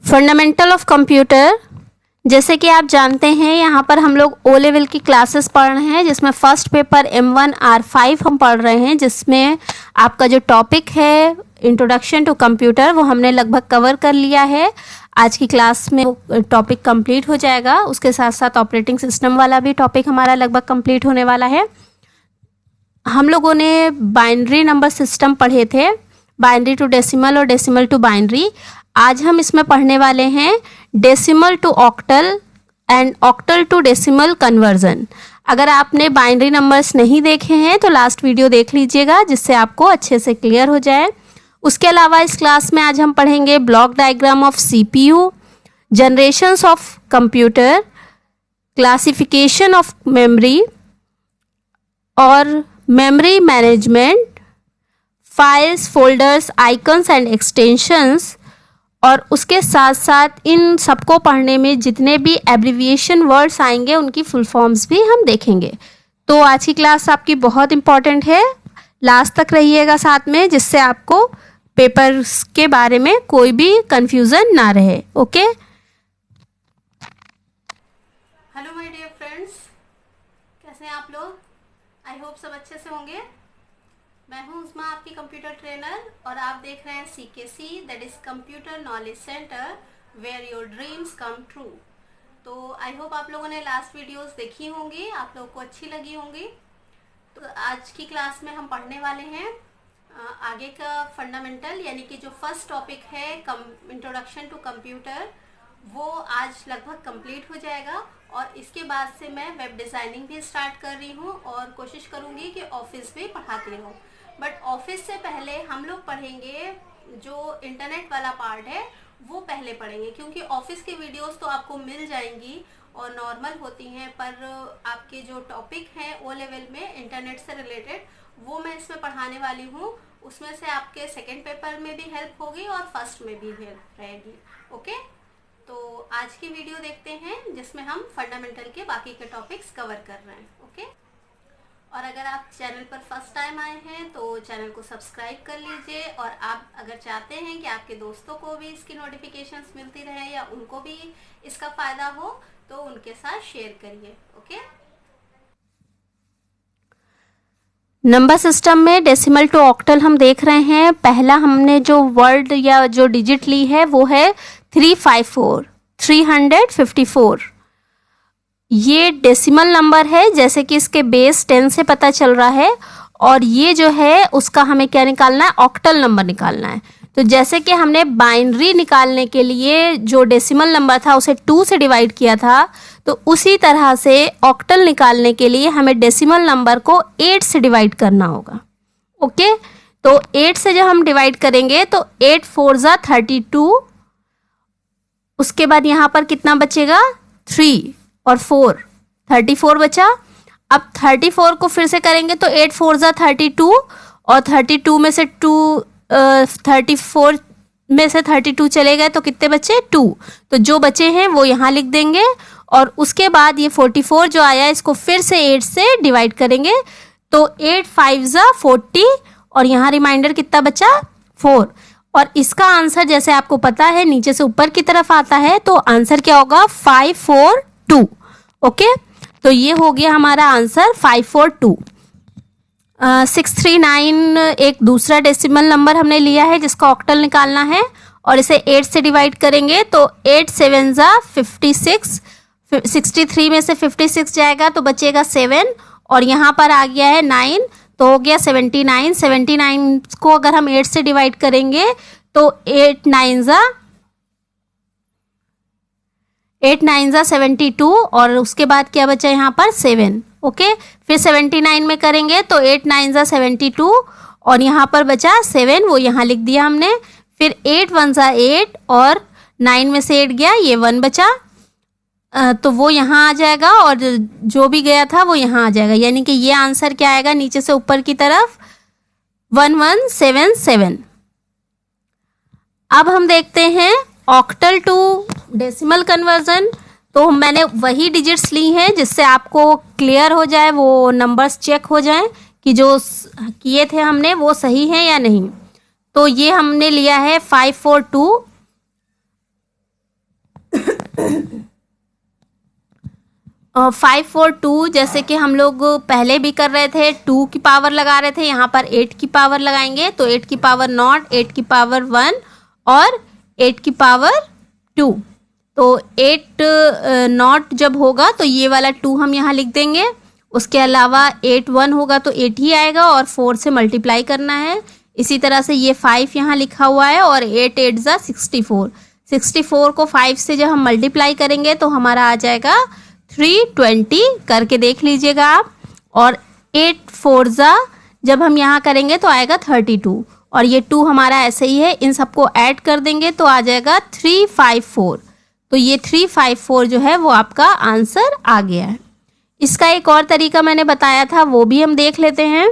Fundamental of computer. जैसे कि आप जानते हैं यहाँ पर हम लोग ओ लेवल की क्लासेस पढ़ रहे हैं, जिसमें फर्स्ट पेपर M1 R5 हम पढ़ रहे हैं, जिसमें आपका जो टॉपिक है इंट्रोडक्शन टू कंप्यूटर वो हमने लगभग कवर कर लिया है। आज की क्लास में टॉपिक कंप्लीट हो जाएगा, उसके साथ साथ ऑपरेटिंग सिस्टम वाला भी टॉपिक हमारा लगभग कंप्लीट होने वाला है। हम लोगों ने बाइनरी नंबर सिस्टम पढ़े थे, बाइनरी टू डेसिमल और डेसिमल टू बाइनरी। आज हम इसमें पढ़ने वाले हैं decimal to octal and octal to decimal conversion. अगर आपने बाइनरी नंबर्स नहीं देखे हैं तो लास्ट वीडियो देख लीजिएगा, जिससे आपको अच्छे से क्लियर हो जाए। उसके अलावा इस क्लास में आज हम पढ़ेंगे block diagram of CPU, generations of computer, classification of memory और memory management, files, folders, icons and extensions. और उसके साथ साथ इन सबको पढ़ने में जितने भी एब्रिविएशन वर्ड्स आएंगे उनकी फुल फॉर्म्स भी हम देखेंगे। तो आज की क्लास आपकी बहुत इम्पॉर्टेंट है, लास्ट तक रहिएगा साथ में, जिससे आपको पेपर्स के बारे में कोई भी कंफ्यूजन ना रहे। Okay, hello my dear friends, कैसे हैं आप लोग? आई होप सब अच्छे से होंगे। मैं हूं उस्मा, आपकी कंप्यूटर ट्रेनर, और आप देख रहे हैं CKC, that is computer knowledge centre, where your dreams come true. तो आई होप आप लोगों ने लास्ट वीडियोस देखी होंगी, आप लोगों को अच्छी लगी होंगी। तो आज की क्लास में हम पढ़ने वाले हैं आगे का फंडामेंटल, यानी कि जो फर्स्ट टॉपिक है इंट्रोडक्शन टू कंप्यूटर, वो आज लगभग कंप्लीट हो जाएगा। और इसके बाद से मैं वेब डिज़ाइनिंग भी स्टार्ट कर रही हूँ और कोशिश करूँगी कि ऑफिस भी पढ़ाती रहूँ। बट ऑफिस से पहले हम लोग पढ़ेंगे जो इंटरनेट वाला पार्ट है वो पहले पढ़ेंगे, क्योंकि ऑफिस की वीडियोस तो आपको मिल जाएंगी और नॉर्मल होती हैं, पर आपके जो टॉपिक हैं ओ लेवल में इंटरनेट से रिलेटेड वो मैं इसमें पढ़ाने वाली हूँ। उसमें से आपके सेकेंड पेपर में भी हेल्प होगी और फर्स्ट में भी हेल्प रहेगी। ओके, तो आज की वीडियो देखते हैं जिसमें हम फंडामेंटल के बाकी के टॉपिक्स कवर कर रहे हैं। ओके, और अगर आप चैनल पर फर्स्ट टाइम आए हैं तो चैनल को सब्सक्राइब कर लीजिए, और आप अगर चाहते हैं कि आपके दोस्तों को भी इसकी नोटिफिकेशंस मिलती रहे या उनको भी इसका फ़ायदा हो तो उनके साथ शेयर करिए। ओके, नंबर सिस्टम में डेसिमल टू ऑक्टल हम देख रहे हैं। पहला हमने जो वर्ड या जो डिजिट ली है वो है 354। ये डेसिमल नंबर है, जैसे कि इसके बेस 10 से पता चल रहा है, और ये जो है उसका हमें क्या निकालना है, ऑक्टल नंबर निकालना है। तो जैसे कि हमने बाइनरी निकालने के लिए जो डेसिमल नंबर था उसे 2 से डिवाइड किया था, तो उसी तरह से ऑक्टल निकालने के लिए हमें डेसिमल नंबर को 8 से डिवाइड करना होगा। ओके, तो 8 से जब हम डिवाइड करेंगे तो 8 4 ज़ा 32, उसके बाद यहाँ पर कितना बचेगा, 3 और 4, 34 बचा। अब 34 को फिर से करेंगे तो 8 4 ज़ा 32, और 32 में से 34 में से 32 चले गए तो कितने बचे, 2। तो जो बचे हैं वो यहाँ लिख देंगे, और उसके बाद ये 44 जो आया इसको फिर से 8 से डिवाइड करेंगे तो 8 5 ज़ा 40, और यहाँ रिमाइंडर कितना बचा, 4। और इसका आंसर जैसे आपको पता है नीचे से ऊपर की तरफ आता है, तो आंसर क्या होगा, 542। ओके, तो ये हो गया हमारा आंसर 542। 639 एक दूसरा डेसिमल नंबर हमने लिया है जिसका ऑक्टल निकालना है, और इसे 8 से डिवाइड करेंगे तो 8 7 ज़ा 56, 63 में से 56 जाएगा तो बचेगा 7, और यहाँ पर आ गया है 9, तो हो गया 79। 79 को अगर हम 8 से डिवाइड करेंगे तो 8 9 ज़ा 72, और उसके बाद क्या बचा यहाँ पर, 7। ओके, फिर 79 में करेंगे तो 8 9 ज़ा 72, और यहाँ पर बचा 7, वो यहाँ लिख दिया हमने। फिर 8 1 ज़ा 8, और 9 में से 8 गया, ये 1 बचा। तो वो यहाँ आ जाएगा और जो भी गया था वो यहाँ आ जाएगा, यानी कि ये आंसर क्या आएगा नीचे से ऊपर की तरफ 1177। अब हम देखते हैं ऑक्टल टू डेसिमल कन्वर्जन। तो मैंने वही डिजिट्स ली हैं जिससे आपको क्लियर हो जाए, वो नंबर्स चेक हो जाएं कि जो किए थे हमने वो सही हैं या नहीं। तो ये हमने लिया है 542 542, जैसे कि हम लोग पहले भी कर रहे थे, 2 की पावर लगा रहे थे, यहाँ पर 8 की पावर लगाएंगे तो 8 की पावर नॉट, 8 की पावर 1 और 8 की पावर 2। तो 8 नॉट जब होगा तो ये वाला 2 हम यहाँ लिख देंगे। उसके अलावा 8 1 होगा तो 8 ही आएगा और 4 से मल्टीप्लाई करना है। इसी तरह से ये 5 यहाँ लिखा हुआ है और 8 8 ज़ा 64। 64 को 5 से जब हम मल्टीप्लाई करेंगे तो हमारा आ जाएगा 320, करके देख लीजिएगा आप। और 8 4 ज़ा जब हम यहाँ करेंगे तो आएगा 32 और ये 2 हमारा ऐसे ही है, इन सबको ऐड कर देंगे तो आ जाएगा 354। तो ये 354 जो है वो आपका आंसर आ गया है। इसका एक और तरीका मैंने बताया था, वो भी हम देख लेते हैं।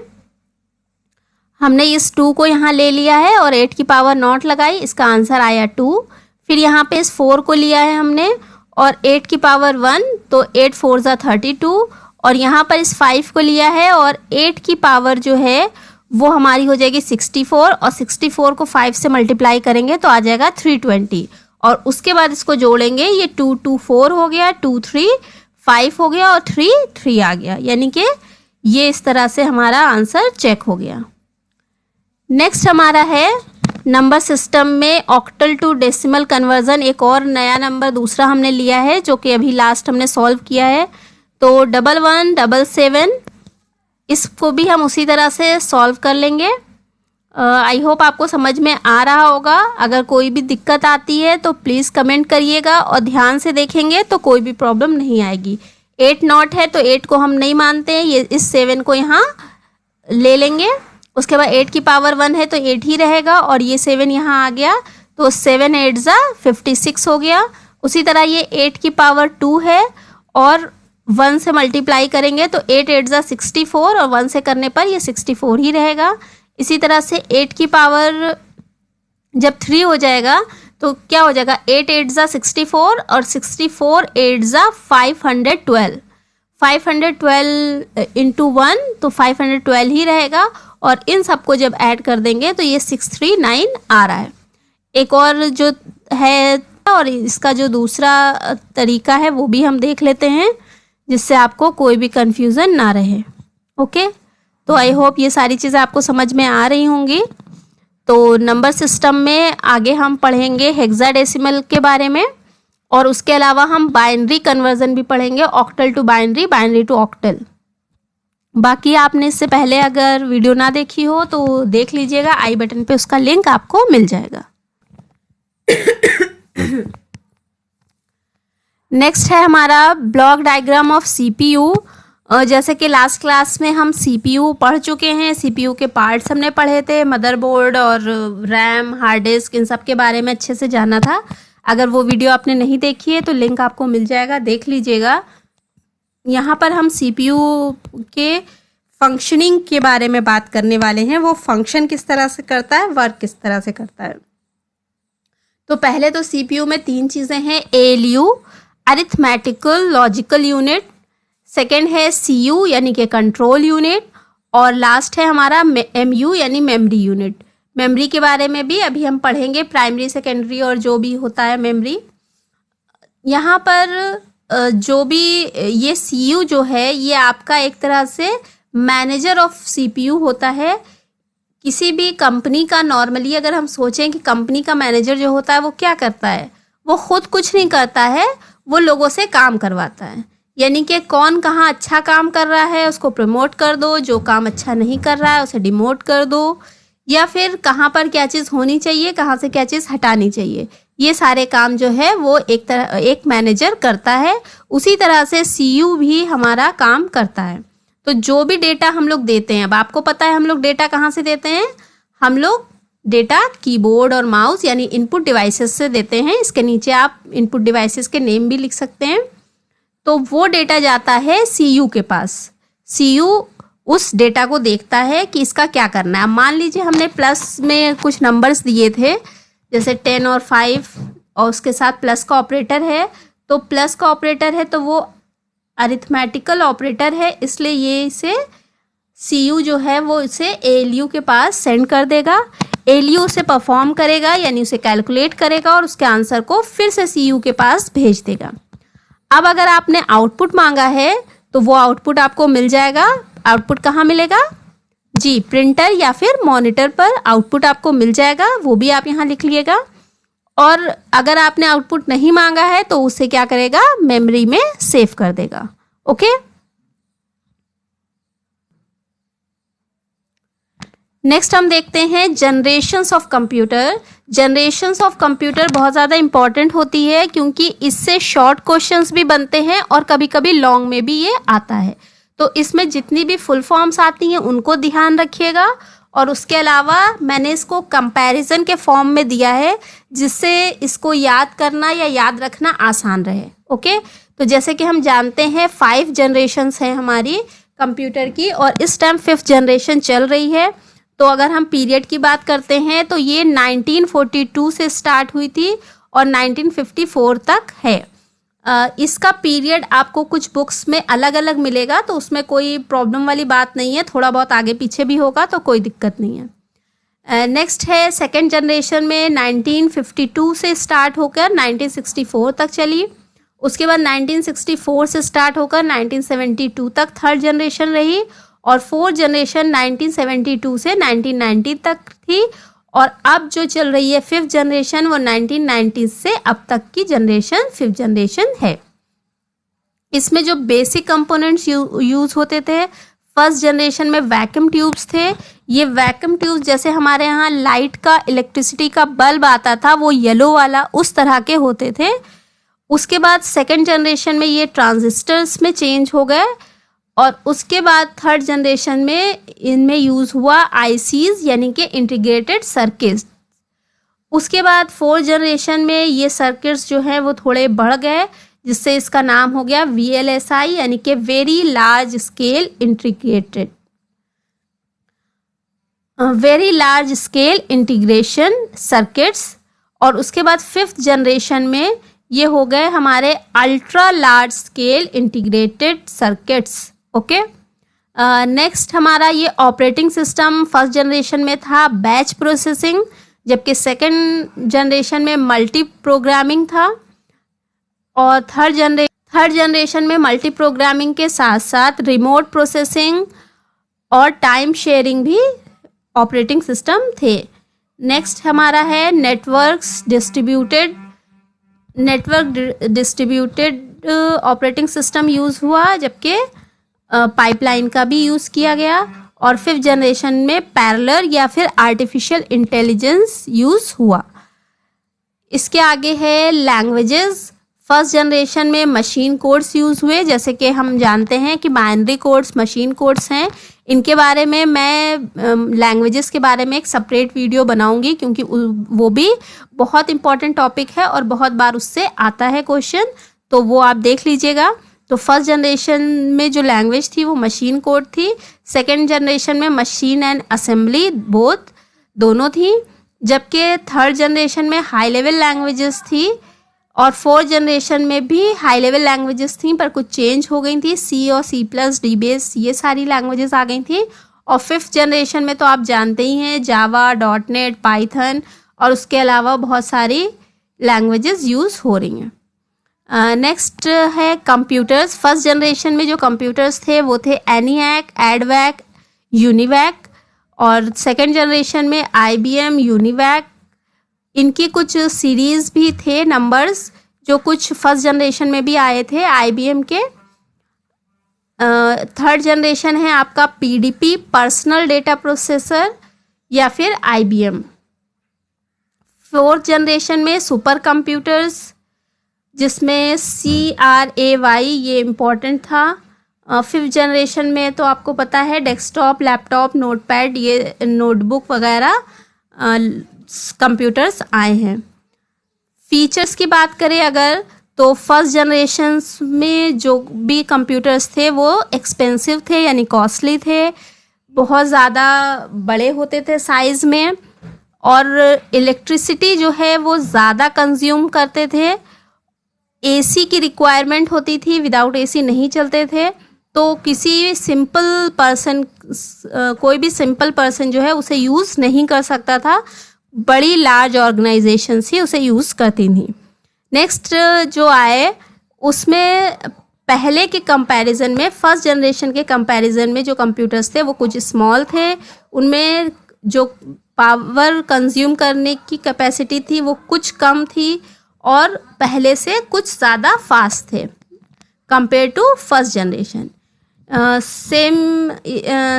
हमने इस 2 को यहाँ ले लिया है और 8 की पावर नॉट लगाई, इसका आंसर आया 2। फिर यहाँ पे इस 4 को लिया है हमने और 8 की पावर 1, तो 8 4 ज़ा 32 और यहाँ पर इस 5 को लिया है और 8 की पावर जो है वो हमारी हो जाएगी 64 और 64 को 5 से मल्टीप्लाई करेंगे तो आ जाएगा 320 और उसके बाद इसको जोड़ेंगे, ये 2 2 4 हो गया, 2 3 5 हो गया और 3 3 आ गया, यानी कि ये इस तरह से हमारा आंसर चेक हो गया। नेक्स्ट हमारा है नंबर सिस्टम में ऑक्टल टू डेसिमल कन्वर्जन। एक और नया नंबर दूसरा हमने लिया है जो कि अभी लास्ट हमने सॉल्व किया है। तो 1177, इसको भी हम उसी तरह से सॉल्व कर लेंगे। आई होप आपको समझ में आ रहा होगा। अगर कोई भी दिक्कत आती है तो प्लीज़ कमेंट करिएगा और ध्यान से देखेंगे तो कोई भी प्रॉब्लम नहीं आएगी। 8 नॉट है तो 8 को हम नहीं मानते हैं, ये इस 7 को यहाँ ले लेंगे। उसके बाद 8 की पावर 1 है तो 8 ही रहेगा और ये 7 यहाँ आ गया तो 7 8 ज़ा 56 हो गया। उसी तरह ये 8 की पावर 2 है और 1 से मल्टीप्लाई करेंगे तो 8 8 ज़ा 64 और 1 से करने पर ये 64 ही रहेगा। इसी तरह से 8 की पावर जब 3 हो जाएगा तो क्या हो जाएगा, 8 8 ज़ा 64 और 64 8 ज़ा 512, 512 इंटू 1 तो 512 ही रहेगा और इन सबको जब ऐड कर देंगे तो ये 639 आ रहा है। एक और जो है और इसका जो दूसरा तरीका है वो भी हम देख लेते हैं जिससे आपको कोई भी कंफ्यूजन ना रहे। ओके, तो आई होप ये सारी चीज़ें आपको समझ में आ रही होंगी। तो नंबर सिस्टम में आगे हम पढ़ेंगे हेक्साडेसिमल के बारे में और उसके अलावा हम बाइनरी कन्वर्जन भी पढ़ेंगे, octal to binary, binary to octal. बाकी आपने इससे पहले अगर वीडियो ना देखी हो तो देख लीजिएगा, आई बटन पे उसका लिंक आपको मिल जाएगा। नेक्स्ट है हमारा ब्लॉक डायग्राम ऑफ सीपीयू। जैसे कि लास्ट क्लास में हम सीपीयू पढ़ चुके हैं, सीपीयू के पार्ट्स हमने पढ़े थे, मदरबोर्ड और रैम, हार्ड डिस्क, इन सब के बारे में अच्छे से जाना था। अगर वो वीडियो आपने नहीं देखी है तो लिंक आपको मिल जाएगा, देख लीजिएगा। यहाँ पर हम सीपीयू के फंक्शनिंग के बारे में बात करने वाले हैं, वो फंक्शन किस तरह से करता है, वर्क किस तरह से करता है। तो पहले तो सीपीयू में 3 चीज़ें हैं, ALU arithmetical logical unit, second है सीयू यानी कि कंट्रोल यूनिट और लास्ट है हमारा एमयू यानी मेमोरी यूनिट। मेमोरी के बारे में भी अभी हम पढ़ेंगे, प्राइमरी सेकेंडरी और जो भी होता है मेमोरी। यहाँ पर जो भी ये सीयू जो है ये आपका एक तरह से मैनेजर ऑफ सीपीयू होता है। किसी भी कंपनी का नॉर्मली अगर हम सोचें कि कंपनी का मैनेजर जो होता है वो क्या करता है, वो खुद कुछ नहीं करता है, वो लोगों से काम करवाता है। यानी कि कौन कहाँ अच्छा काम कर रहा है उसको प्रमोट कर दो, जो काम अच्छा नहीं कर रहा है उसे डिमोट कर दो, या फिर कहाँ पर क्या चीज़ होनी चाहिए, कहाँ से क्या चीज़ हटानी चाहिए, ये सारे काम जो है वो एक मैनेजर करता है। उसी तरह से सीयू भी हमारा काम करता है। तो जो भी डेटा हम लोग देते हैं, अब आपको पता है हम लोग डेटा कहाँ से देते हैं, हम लोग डेटा कीबोर्ड और माउस यानी इनपुट डिवाइसेस से देते हैं। इसके नीचे आप इनपुट डिवाइसेस के नेम भी लिख सकते हैं। तो वो डेटा जाता है सीयू के पास। सीयू उस डेटा को देखता है कि इसका क्या करना है। अब मान लीजिए हमने प्लस में कुछ नंबर्स दिए थे, जैसे 10 और 5, और उसके साथ प्लस का ऑपरेटर है, तो प्लस का ऑपरेटर है तो वो अरिथमेटिकल ऑपरेटर है, इसलिए ये इसे सीयू जो है वो इसे एएलयू के पास सेंड कर देगा। एएलयू उसे परफॉर्म करेगा, यानी उसे कैलकुलेट करेगा और उसके आंसर को फिर से सीयू के पास भेज देगा। अब अगर आपने आउटपुट मांगा है तो वो आउटपुट आपको मिल जाएगा। आउटपुट कहाँ मिलेगा जी, प्रिंटर या फिर मॉनिटर पर आउटपुट आपको मिल जाएगा, वो भी आप यहाँ लिख लीजिएगा। और अगर आपने आउटपुट नहीं मांगा है तो उसे क्या करेगा, मेमोरी में सेव कर देगा। ओके, नेक्स्ट हम देखते हैं generations of computer. Generations of computer बहुत ज़्यादा इंपॉर्टेंट होती है क्योंकि इससे शॉर्ट क्वेश्चंस भी बनते हैं और कभी कभी लॉन्ग में भी ये आता है। तो इसमें जितनी भी फुल फॉर्म्स आती हैं उनको ध्यान रखिएगा, और उसके अलावा मैंने इसको कंपैरिजन के फॉर्म में दिया है जिससे इसको याद करना या याद रखना आसान रहे। ओके, तो जैसे कि हम जानते हैं 5 जनरेशंस हैं हमारी कंप्यूटर की, और इस टाइम 5th जनरेशन चल रही है। तो अगर हम पीरियड की बात करते हैं तो ये 1942 से स्टार्ट हुई थी और 1954 तक है। इसका पीरियड आपको कुछ बुक्स में अलग अलग मिलेगा, तो उसमें कोई प्रॉब्लम वाली बात नहीं है, थोड़ा बहुत आगे पीछे भी होगा तो कोई दिक्कत नहीं है। नेक्स्ट है सेकेंड जनरेशन में 1952 से स्टार्ट होकर 1964 तक चली। उसके बाद 1964 से स्टार्ट होकर 1972 तक थर्ड जनरेशन रही, और फोर्थ जनरेशन 1972 से 1990 तक थी। और अब जो चल रही है 5th जनरेशन वो 1990 से अब तक की जनरेशन 5th जनरेशन है। इसमें जो बेसिक कंपोनेंट्स यूज होते थे, फर्स्ट जनरेशन में वैक्यूम ट्यूब्स थे। ये वैक्यूम ट्यूब्स जैसे हमारे यहाँ लाइट का, इलेक्ट्रिसिटी का बल्ब आता था वो येलो वाला, उस तरह के होते थे। उसके बाद सेकेंड जनरेशन में ये ट्रांजिस्टर्स में चेंज हो गए, और उसके बाद थर्ड जनरेशन में इनमें यूज़ हुआ आईसीज यानी कि इंटीग्रेटेड सर्किट्स। उसके बाद फोर्थ जनरेशन में ये सर्किट्स जो हैं वो थोड़े बढ़ गए, जिससे इसका नाम हो गया VLSI यानी कि very large scale integrated, very large scale integration circuits. और उसके बाद 5th जनरेशन में ये हो गए हमारे ultra large scale integrated circuits. Okay, next हमारा ये ऑपरेटिंग सिस्टम फर्स्ट जनरेशन में था बैच प्रोसेसिंग, जबकि सेकेंड जनरेशन में मल्टी प्रोग्रामिंग था। और थर्ड जनरेशन में मल्टी प्रोग्रामिंग के साथ साथ रिमोट प्रोसेसिंग और टाइम शेयरिंग भी ऑपरेटिंग सिस्टम थे। नेक्स्ट हमारा है network distributed operating system use हुआ, जबकि पाइपलाइन का भी यूज़ किया गया। और 5th जनरेशन में पैरेलल या फिर आर्टिफिशियल इंटेलिजेंस यूज़ हुआ। इसके आगे है लैंग्वेजेस। फर्स्ट जनरेशन में मशीन कोड्स यूज़ हुए, जैसे कि हम जानते हैं कि बाइनरी कोड्स मशीन कोड्स हैं। इनके बारे में मैं लैंग्वेजेस के बारे में एक सेपरेट वीडियो बनाऊंगी, क्योंकि वो भी बहुत इंपॉर्टेंट टॉपिक है और बहुत बार उससे आता है क्वेश्चन, तो वो आप देख लीजिएगा। तो फर्स्ट जनरेशन में जो लैंग्वेज थी वो मशीन कोड थी। सेकेंड जनरेशन में मशीन एंड असेंबली दोनों थी, जबकि थर्ड जनरेशन में हाई लेवल लैंग्वेजेस थी। और फोर्थ जनरेशन में भी हाई लेवल लैंग्वेजेस थी, पर कुछ चेंज हो गई थी। C और C+, DBase ये सारी लैंग्वेजेस आ गई थी। और 5th जनरेशन में तो आप जानते ही हैं जावा, .NET, पाइथन और उसके अलावा बहुत सारी लैंग्वेजेस यूज़ हो रही हैं। नेक्स्ट है कंप्यूटर्स। फर्स्ट जनरेशन में जो कंप्यूटर्स थे वो थे ENIAC, ADVAC, UNIVAC। और सेकेंड जनरेशन में IBM, UNIVAC। इनकी कुछ सीरीज़ भी थे नंबर्स, जो कुछ फर्स्ट जनरेशन में भी आए थे IBM के। थर्ड जनरेशन है आपका PDP, पर्सनल डेटा प्रोसेसर या फिर IBM। फोर्थ जनरेशन में सुपर कंप्यूटर्स, जिसमें CRAY ये इम्पोर्टेंट था। 5th जनरेशन में तो आपको पता है डेस्कटॉप, लैपटॉप, नोटपैड, ये नोटबुक वगैरह कंप्यूटर्स आए हैं। फीचर्स की बात करें अगर, तो फर्स्ट जनरेशन में जो भी कंप्यूटर्स थे वो एक्सपेंसिव थे, यानी कॉस्टली थे, बहुत ज़्यादा बड़े होते थे साइज़ में, और इलेक्ट्रिसिटी जो है वो ज़्यादा कंज्यूम करते थे। एसी की रिक्वायरमेंट होती थी, विदाउट एसी नहीं चलते थे। तो किसी सिंपल पर्सन, कोई भी सिंपल पर्सन जो है उसे यूज़ नहीं कर सकता था, बड़ी लार्ज ऑर्गेनाइजेशंस ही उसे यूज़ करती थी। नेक्स्ट जो आए उसमें पहले के कंपैरिजन में, फर्स्ट जनरेशन के कंपैरिजन में जो कंप्यूटर्स थे वो कुछ स्मॉल थे, उनमें जो पावर कंज्यूम करने की कैपेसिटी थी वो कुछ कम थी और पहले से कुछ ज़्यादा फास्ट थे compare to first generation.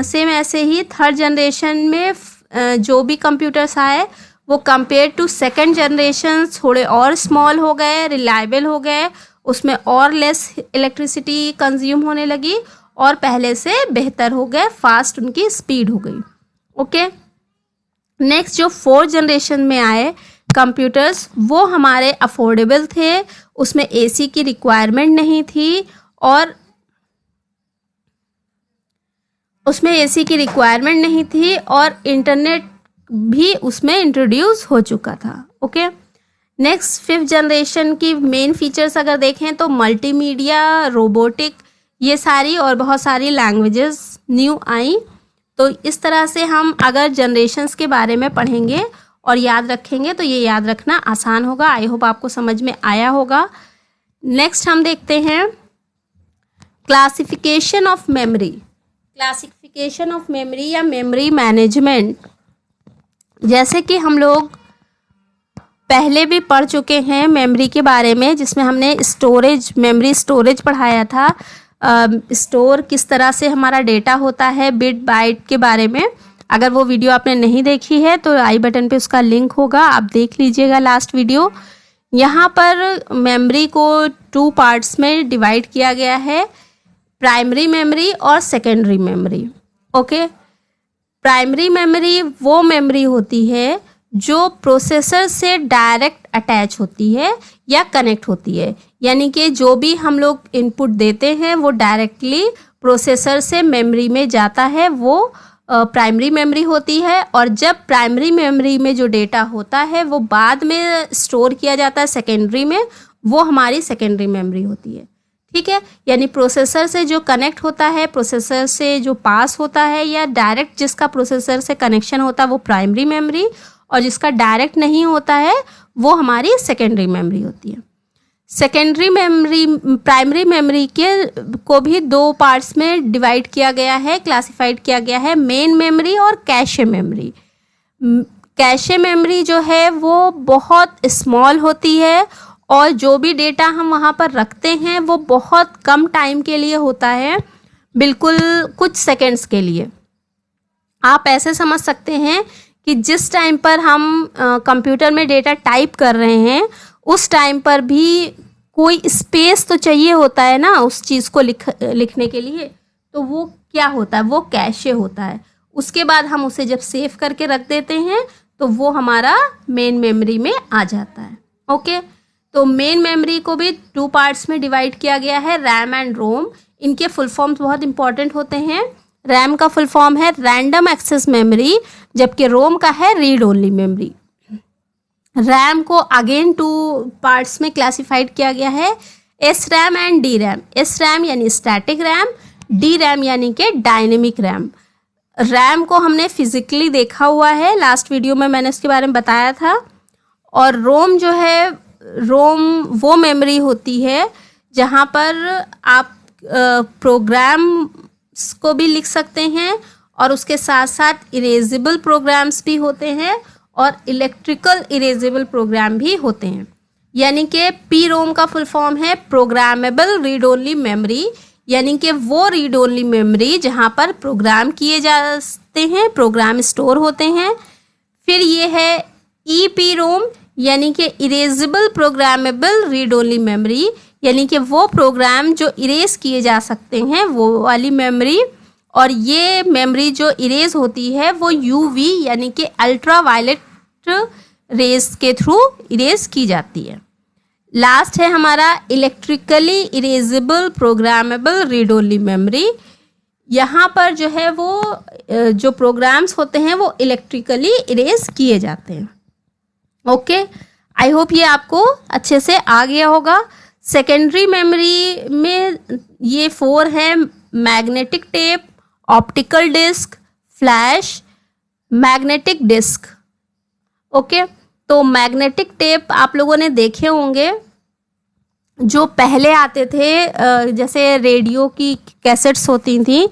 Same ऐसे ही थर्ड जनरेशन में जो भी कंप्यूटर्स आए वो कंपेयर टू सेकंड जनरेशन थोड़े और स्मॉल हो गए, रिलायबल हो गए, उसमें और लेस इलेक्ट्रिसिटी कंज्यूम होने लगी और पहले से बेहतर हो गए, फास्ट उनकी स्पीड हो गई। ओके, नेक्स्ट जो फोर्थ जनरेशन में आए कंप्यूटर्स वो हमारे अफोर्डेबल थे, उसमें एसी की रिक्वायरमेंट नहीं थी और इंटरनेट भी उसमें इंट्रोड्यूस हो चुका था। ओके, नेक्स्ट फिफ्थ जनरेशन की मेन फीचर्स अगर देखें तो मल्टीमीडिया, रोबोटिक, ये सारी और बहुत सारी लैंग्वेजेस न्यू आई। तो इस तरह से हम अगर जनरेशन्स के बारे में पढ़ेंगे और याद रखेंगे तो ये याद रखना आसान होगा। आई होप आपको समझ में आया होगा। नेक्स्ट हम देखते हैं classification of memory. Classification of memory या मेमोरी मैनेजमेंट, जैसे कि हम लोग पहले भी पढ़ चुके हैं मेमोरी के बारे में, जिसमें हमने मेमोरी स्टोरेज पढ़ाया था। स्टोर किस तरह से हमारा डेटा होता है बिट बाइट के बारे में। अगर वो वीडियो आपने नहीं देखी है तो आई बटन पे उसका लिंक होगा, आप देख लीजिएगा लास्ट वीडियो। यहाँ पर मेमोरी को 2 पार्ट्स में डिवाइड किया गया है, प्राइमरी मेमोरी और secondary memory. Okay, primary memory वो मेमोरी होती है जो प्रोसेसर से डायरेक्ट अटैच होती है या कनेक्ट होती है, यानी कि जो भी हम लोग इनपुट देते हैं वो डायरेक्टली प्रोसेसर से मेमोरी में जाता है, वो प्राइमरी मेमोरी होती है। और जब प्राइमरी मेमोरी में जो डेटा होता है वो बाद में स्टोर किया जाता है सेकेंडरी में, वो हमारी सेकेंडरी मेमोरी होती है। ठीक है, यानी प्रोसेसर से जो कनेक्ट होता है, प्रोसेसर से जो पास होता है या डायरेक्ट जिसका प्रोसेसर से कनेक्शन होता है वो प्राइमरी मेमोरी, और जिसका डायरेक्ट नहीं होता है वो हमारी सेकेंडरी मेमोरी होती है। सेकेंडरी मेमोरी, प्राइमरी मेमोरी को भी 2 पार्ट्स में डिवाइड किया गया है, क्लासिफाइड किया गया है, मेन मेमोरी और कैशे मेमोरी। कैशे मेमोरी जो है वो बहुत स्मॉल होती है और जो भी डेटा हम वहाँ पर रखते हैं वो बहुत कम टाइम के लिए होता है, बिल्कुल कुछ सेकंड्स के लिए। आप ऐसे समझ सकते हैं कि जिस टाइम पर हम कंप्यूटर में डेटा टाइप कर रहे हैं उस टाइम पर भी कोई स्पेस तो चाहिए होता है ना उस चीज़ को लिखने के लिए, तो वो क्या होता है, वो कैशे होता है। उसके बाद हम उसे जब सेव करके रख देते हैं तो वो हमारा मेन मेमोरी में आ जाता है। ओके, तो मेन मेमोरी को भी 2 पार्ट्स में डिवाइड किया गया है, रैम एंड रोम। इनके फुल फॉर्म्स बहुत इंपॉर्टेंट होते हैं। रैम का फुल फॉर्म है रैंडम एक्सेस मेमोरी, जबकि रोम का है रीड ओनली मेमोरी। रैम को अगेन 2 पार्ट्स में क्लासिफाइड किया गया है, S RAM and D RAM. S RAM यानी स्टैटिक रैम, डी रैम यानी कि डायनेमिक रैम। रैम को हमने फिजिकली देखा हुआ है, लास्ट वीडियो में मैंने उसके बारे में बताया था। और रोम जो है, रोम वो मेमोरी होती है जहाँ पर आप प्रोग्राम्स को भी लिख सकते हैं और उसके साथ साथ इरेजेबल प्रोग्राम्स भी होते हैं और इलेक्ट्रिकल इरेजेबल प्रोग्राम भी होते हैं। यानी कि पी रोम का फुल फॉर्म है प्रोग्रामेबल रीड ओनली मेमोरी, यानी कि वो रीड ओनली मेमोरी जहाँ पर प्रोग्राम किए जाते हैं, प्रोग्राम स्टोर होते हैं। फिर ये है ई पी रोम, यानी कि erasable programmable read only memory, यानी कि वो प्रोग्राम जो इरेज किए जा सकते हैं वो वाली मेमोरी। और ये मेमोरी जो इरेज होती है वो यूवी यानी कि अल्ट्रा वायलेट रेज के थ्रू इरेज की जाती है। लास्ट है हमारा electrically erasable programmable read only memory. यहाँ पर जो है वो जो प्रोग्राम्स होते हैं वो इलेक्ट्रिकली इरेज किए जाते हैं। ओके, आई होप ये आपको अच्छे से आ गया होगा। सेकेंडरी मेमोरी में ये 4 हैं: magnetic tape, optical disk, flash, magnetic disk. Okay, तो मैग्नेटिक टेप आप लोगों ने देखे होंगे, जो पहले आते थे, जैसे रेडियो की कैसेट्स होती थी,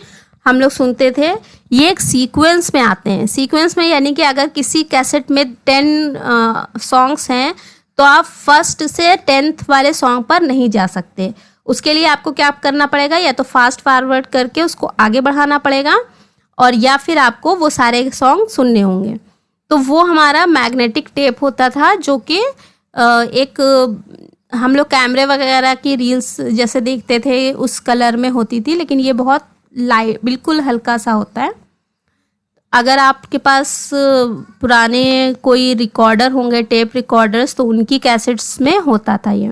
हम लोग सुनते थे। ये एक सीक्वेंस में आते हैं। सीक्वेंस में यानी कि अगर किसी कैसेट में 10 सॉन्ग्स हैं तो आप फर्स्ट से 10th वाले सॉन्ग पर नहीं जा सकते। उसके लिए आपको क्या करना पड़ेगा, या तो फास्ट फॉरवर्ड करके उसको आगे बढ़ाना पड़ेगा, और या फिर आपको वो सारे सॉन्ग सुनने होंगे। तो वो हमारा मैग्नेटिक टेप होता था, जो कि एक हम लोग कैमरे वगैरह की रील्स जैसे देखते थे उस कलर में होती थी, लेकिन ये बहुत लाइट, बिल्कुल हल्का सा होता है। अगर आपके पास पुराने कोई रिकॉर्डर होंगे, टेप रिकॉर्डर्स, तो उनकी कैसेट्स में होता था ये।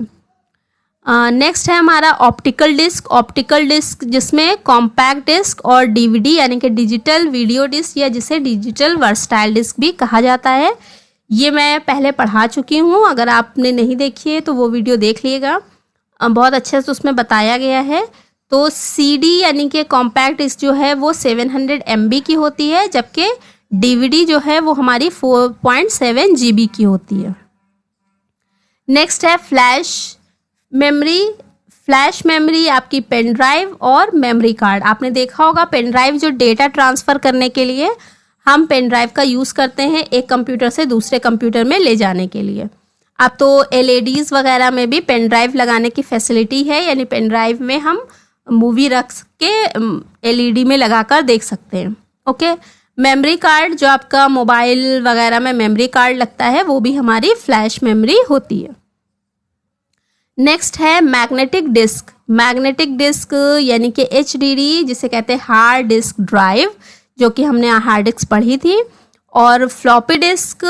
नेक्स्ट है हमारा ऑप्टिकल डिस्क। ऑप्टिकल डिस्क जिसमें कॉम्पैक्ट डिस्क और डीवीडी यानी कि डिजिटल वीडियो डिस्क, या जिसे डिजिटल वर्सटाइल डिस्क भी कहा जाता है, ये मैं पहले पढ़ा चुकी हूँ। अगर आपने नहीं देखी है तो वो वीडियो देख लीजिएगा, बहुत अच्छे से उसमें बताया गया है। तो सीडी यानी कि कॉम्पैक्ट डिस्क जो है वो 700 MB की होती है, जबकि डीवीडी जो है वो हमारी 4.7 GB की होती है। नेक्स्ट है फ्लैश मेमोरी। फ्लैश मेमोरी आपकी पेन ड्राइव और मेमोरी कार्ड। आपने देखा होगा पेन ड्राइव जो डेटा ट्रांसफ़र करने के लिए हम पेन ड्राइव का यूज़ करते हैं एक कंप्यूटर से दूसरे कंप्यूटर में ले जाने के लिए। अब तो LEDs वगैरह में भी पेन ड्राइव लगाने की फैसिलिटी है, यानी पेन ड्राइव में हम मूवी रख के LED में लगाकर देख सकते हैं। ओके, मेमोरी कार्ड जो आपका मोबाइल वगैरह में मेमोरी कार्ड लगता है, वो भी हमारी फ्लैश मेमोरी होती है। नेक्स्ट है मैग्नेटिक डिस्क। मैग्नेटिक डिस्क यानी कि HDD, जिसे कहते हैं हार्ड डिस्क ड्राइव, जो कि हमने हार्ड डिस्क पढ़ी थी। और फ्लॉपी डिस्क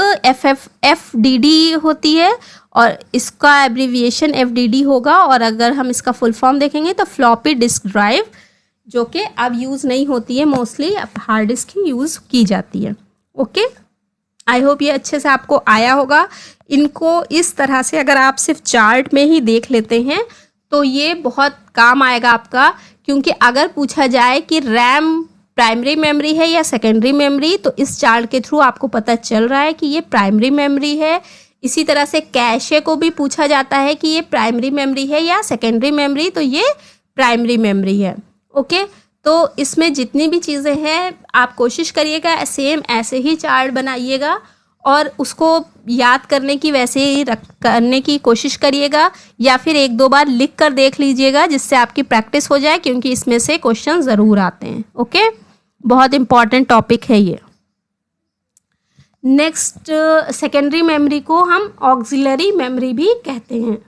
FDD होती है, और इसका एब्रीविएशन FDD होगा। और अगर हम इसका फुल फॉर्म देखेंगे तो फ्लॉपी डिस्क ड्राइव, जो कि अब यूज़ नहीं होती है, मोस्टली अब हार्ड डिस्क ही यूज़ की जाती है। ओके, आई होप ये अच्छे से आपको आया होगा। इनको इस तरह से अगर आप सिर्फ चार्ट में ही देख लेते हैं तो ये बहुत काम आएगा आपका, क्योंकि अगर पूछा जाए कि रैम प्राइमरी मेमोरी है या सेकेंडरी मेमोरी, तो इस चार्ट के थ्रू आपको पता चल रहा है कि ये प्राइमरी मेमोरी है। इसी तरह से कैशे को भी पूछा जाता है कि ये प्राइमरी मेमोरी है या सेकेंडरी मेमोरी, तो ये प्राइमरी मेमोरी है। ओके, तो इसमें जितनी भी चीज़ें हैं आप कोशिश करिएगा सेम ऐसे ही चार्ट बनाइएगा, और उसको याद करने की वैसे ही करने की कोशिश करिएगा, या फिर 1-2 बार लिख कर देख लीजिएगा, जिससे आपकी प्रैक्टिस हो जाए, क्योंकि इसमें से क्वेश्चन ज़रूर आते हैं। ओके, बहुत इम्पॉर्टेंट टॉपिक है ये। नेक्स्ट, सेकेंडरी मेमोरी को हम ऑक्सिलरी मेमोरी भी कहते हैं।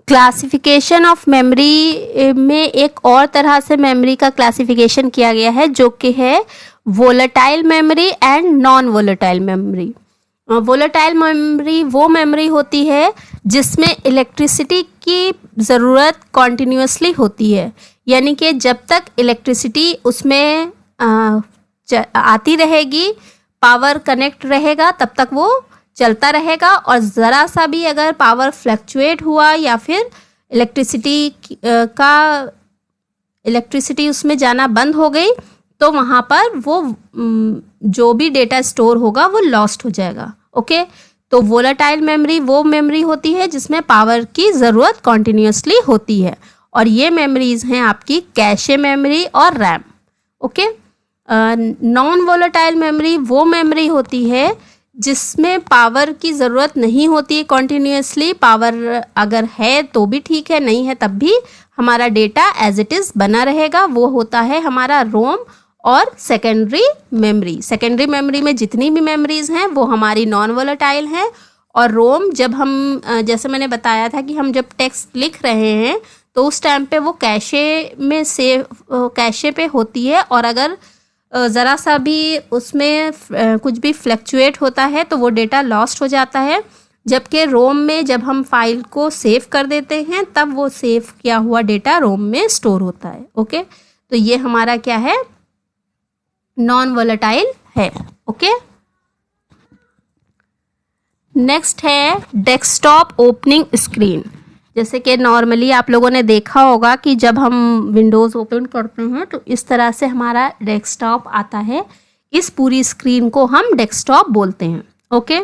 क्लासिफिकेशन ऑफ मेमोरी में एक और तरह से मेमोरी का क्लासिफिकेशन किया गया है, जो कि है volatile memory and non volatile memory. Volatile memory वो मेमोरी होती है जिसमें इलेक्ट्रिसिटी की ज़रूरत कॉन्टिन्यूसली होती है, यानी कि जब तक इलेक्ट्रिसिटी उसमें आती रहेगी, पावर कनेक्ट रहेगा, तब तक वो चलता रहेगा। और ज़रा सा भी अगर पावर फ्लक्चुएट हुआ या फिर इलेक्ट्रिसिटी उसमें जाना बंद हो गई, तो वहाँ पर वो जो भी डेटा स्टोर होगा वो लॉस्ट हो जाएगा। ओके, तो वोलेटाइल मेमोरी वो मेमोरी होती है जिसमें पावर की ज़रूरत कॉन्टिन्यूसली होती है, और ये मेमोरीज हैं आपकी कैशे मेमोरी और RAM. Okay, non volatile memory वो मेमोरी होती है जिसमें पावर की ज़रूरत नहीं होती है कॉन्टिन्यूसली। पावर अगर है तो भी ठीक है, नहीं है तब भी हमारा डेटा एज इट इज़ बना रहेगा। वो होता है हमारा रोम और सेकेंडरी मेमोरी। सेकेंडरी मेमोरी में जितनी भी मेमोरीज हैं वो हमारी नॉन वोलेटाइल हैं, और रोम जब हम जैसे मैंने बताया था कि हम जब टेक्स्ट लिख रहे हैं तो उस टाइम पे वो कैशे में सेव कैशे पे होती है, और अगर ज़रा सा भी उसमें कुछ भी फ्लक्चुएट होता है तो वो डेटा लॉस्ट हो जाता है, जबकि रोम में जब हम फाइल को सेव कर देते हैं तब वो सेव किया हुआ डेटा रोम में स्टोर होता है। ओके, तो ये हमारा क्या है, नॉन वोलेटाइल है। ओके, नेक्स्ट है डेस्कटॉप ओपनिंग स्क्रीन। जैसे कि नॉर्मली आप लोगों ने देखा होगा कि जब हम विंडोज़ ओपन करते हैं तो इस तरह से हमारा डेस्कटॉप आता है। इस पूरी स्क्रीन को हम डेस्कटॉप बोलते हैं। ओके,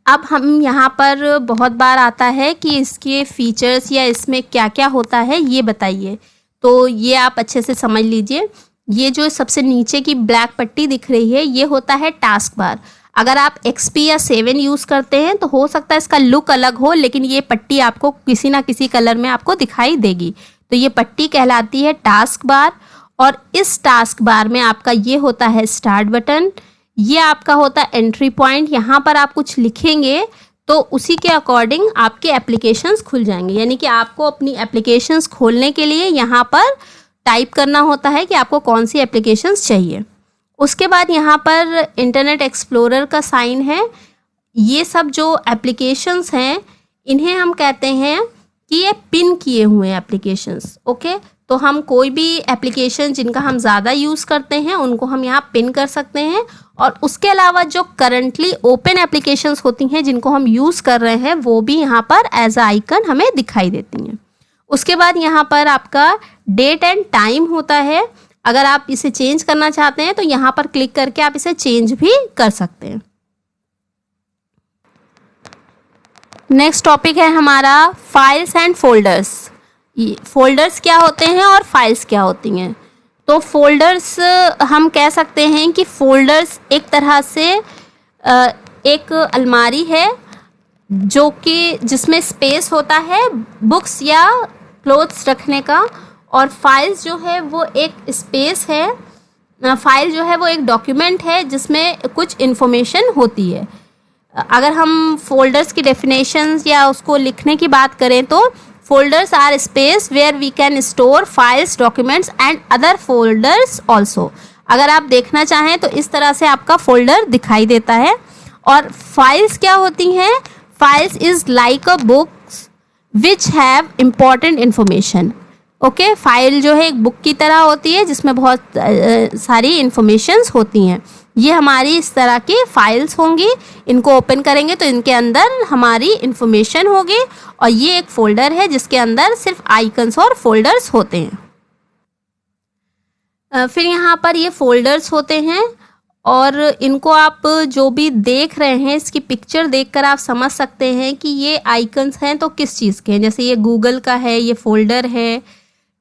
अब हम यहाँ पर बहुत बार आता है कि इसके फीचर्स या इसमें क्या क्या होता है ये बताइए, तो ये आप अच्छे से समझ लीजिए। ये जो सबसे नीचे की ब्लैक पट्टी दिख रही है ये होता है टास्क बार। अगर आप XP या 7 यूज़ करते हैं तो हो सकता है इसका लुक अलग हो, लेकिन ये पट्टी आपको किसी ना किसी कलर में आपको दिखाई देगी। तो ये पट्टी कहलाती है टास्क बार। और इस टास्क बार में आपका ये होता है स्टार्ट बटन, ये आपका होता है एंट्री पॉइंट। यहाँ पर आप कुछ लिखेंगे तो उसी के अकॉर्डिंग आपके एप्लीकेशंस खुल जाएंगे, यानी कि आपको अपनी एप्लीकेशंस खोलने के लिए यहाँ पर टाइप करना होता है कि आपको कौन सी एप्लीकेशंस चाहिए। उसके बाद यहाँ पर इंटरनेट एक्सप्लोरर का साइन है। ये सब जो एप्लीकेशंस हैं इन्हें हम कहते हैं कि ये पिन किए हुए एप्लीकेशंस। ओके, तो हम कोई भी एप्लीकेशन जिनका हम ज़्यादा यूज़ करते हैं उनको हम यहाँ पिन कर सकते हैं, और उसके अलावा जो करंटली ओपन एप्लीकेशंस होती हैं जिनको हम यूज़ कर रहे हैं वो भी यहाँ पर एज अ आइकन हमें दिखाई देती हैं। उसके बाद यहाँ पर आपका डेट एंड टाइम होता है। अगर आप इसे चेंज करना चाहते हैं तो यहाँ पर क्लिक करके आप इसे चेंज भी कर सकते हैं। नेक्स्ट टॉपिक है हमारा फाइल्स एंड फोल्डर्स। फोल्डर्स क्या होते हैं और फाइल्स क्या होती हैं। तो फोल्डर्स हम कह सकते हैं कि फोल्डर्स एक तरह से एक अलमारी है जो कि जिसमें स्पेस होता है बुक्स या क्लोथ्स रखने का, और फाइल्स जो है वो एक स्पेस है। फाइल जो है वो एक डॉक्यूमेंट है जिसमें कुछ इन्फॉर्मेशन होती है। अगर हम फोल्डर्स की डेफिनेशंस या उसको लिखने की बात करें तो folders are space where we can store files, documents and other folders also. अगर आप देखना चाहें तो इस तरह से आपका फोल्डर दिखाई देता है। और फाइल्स क्या होती हैं, files is like a books which have important information. Okay, file जो है एक बुक की तरह होती है जिसमें बहुत सारी इन्फॉर्मेशंस होती हैं। ये हमारी इस तरह की फाइल्स होंगी, इनको ओपन करेंगे तो इनके अंदर हमारी इन्फॉर्मेशन होगी, और ये एक फोल्डर है जिसके अंदर सिर्फ आइकन्स और फोल्डर्स होते हैं। फिर यहाँ पर ये फोल्डर्स होते हैं और इनको आप जो भी देख रहे हैं इसकी पिक्चर देखकर आप समझ सकते हैं कि ये आइकन्स हैं तो किस चीज़ के हैं। जैसे ये गूगल का है, ये फोल्डर है,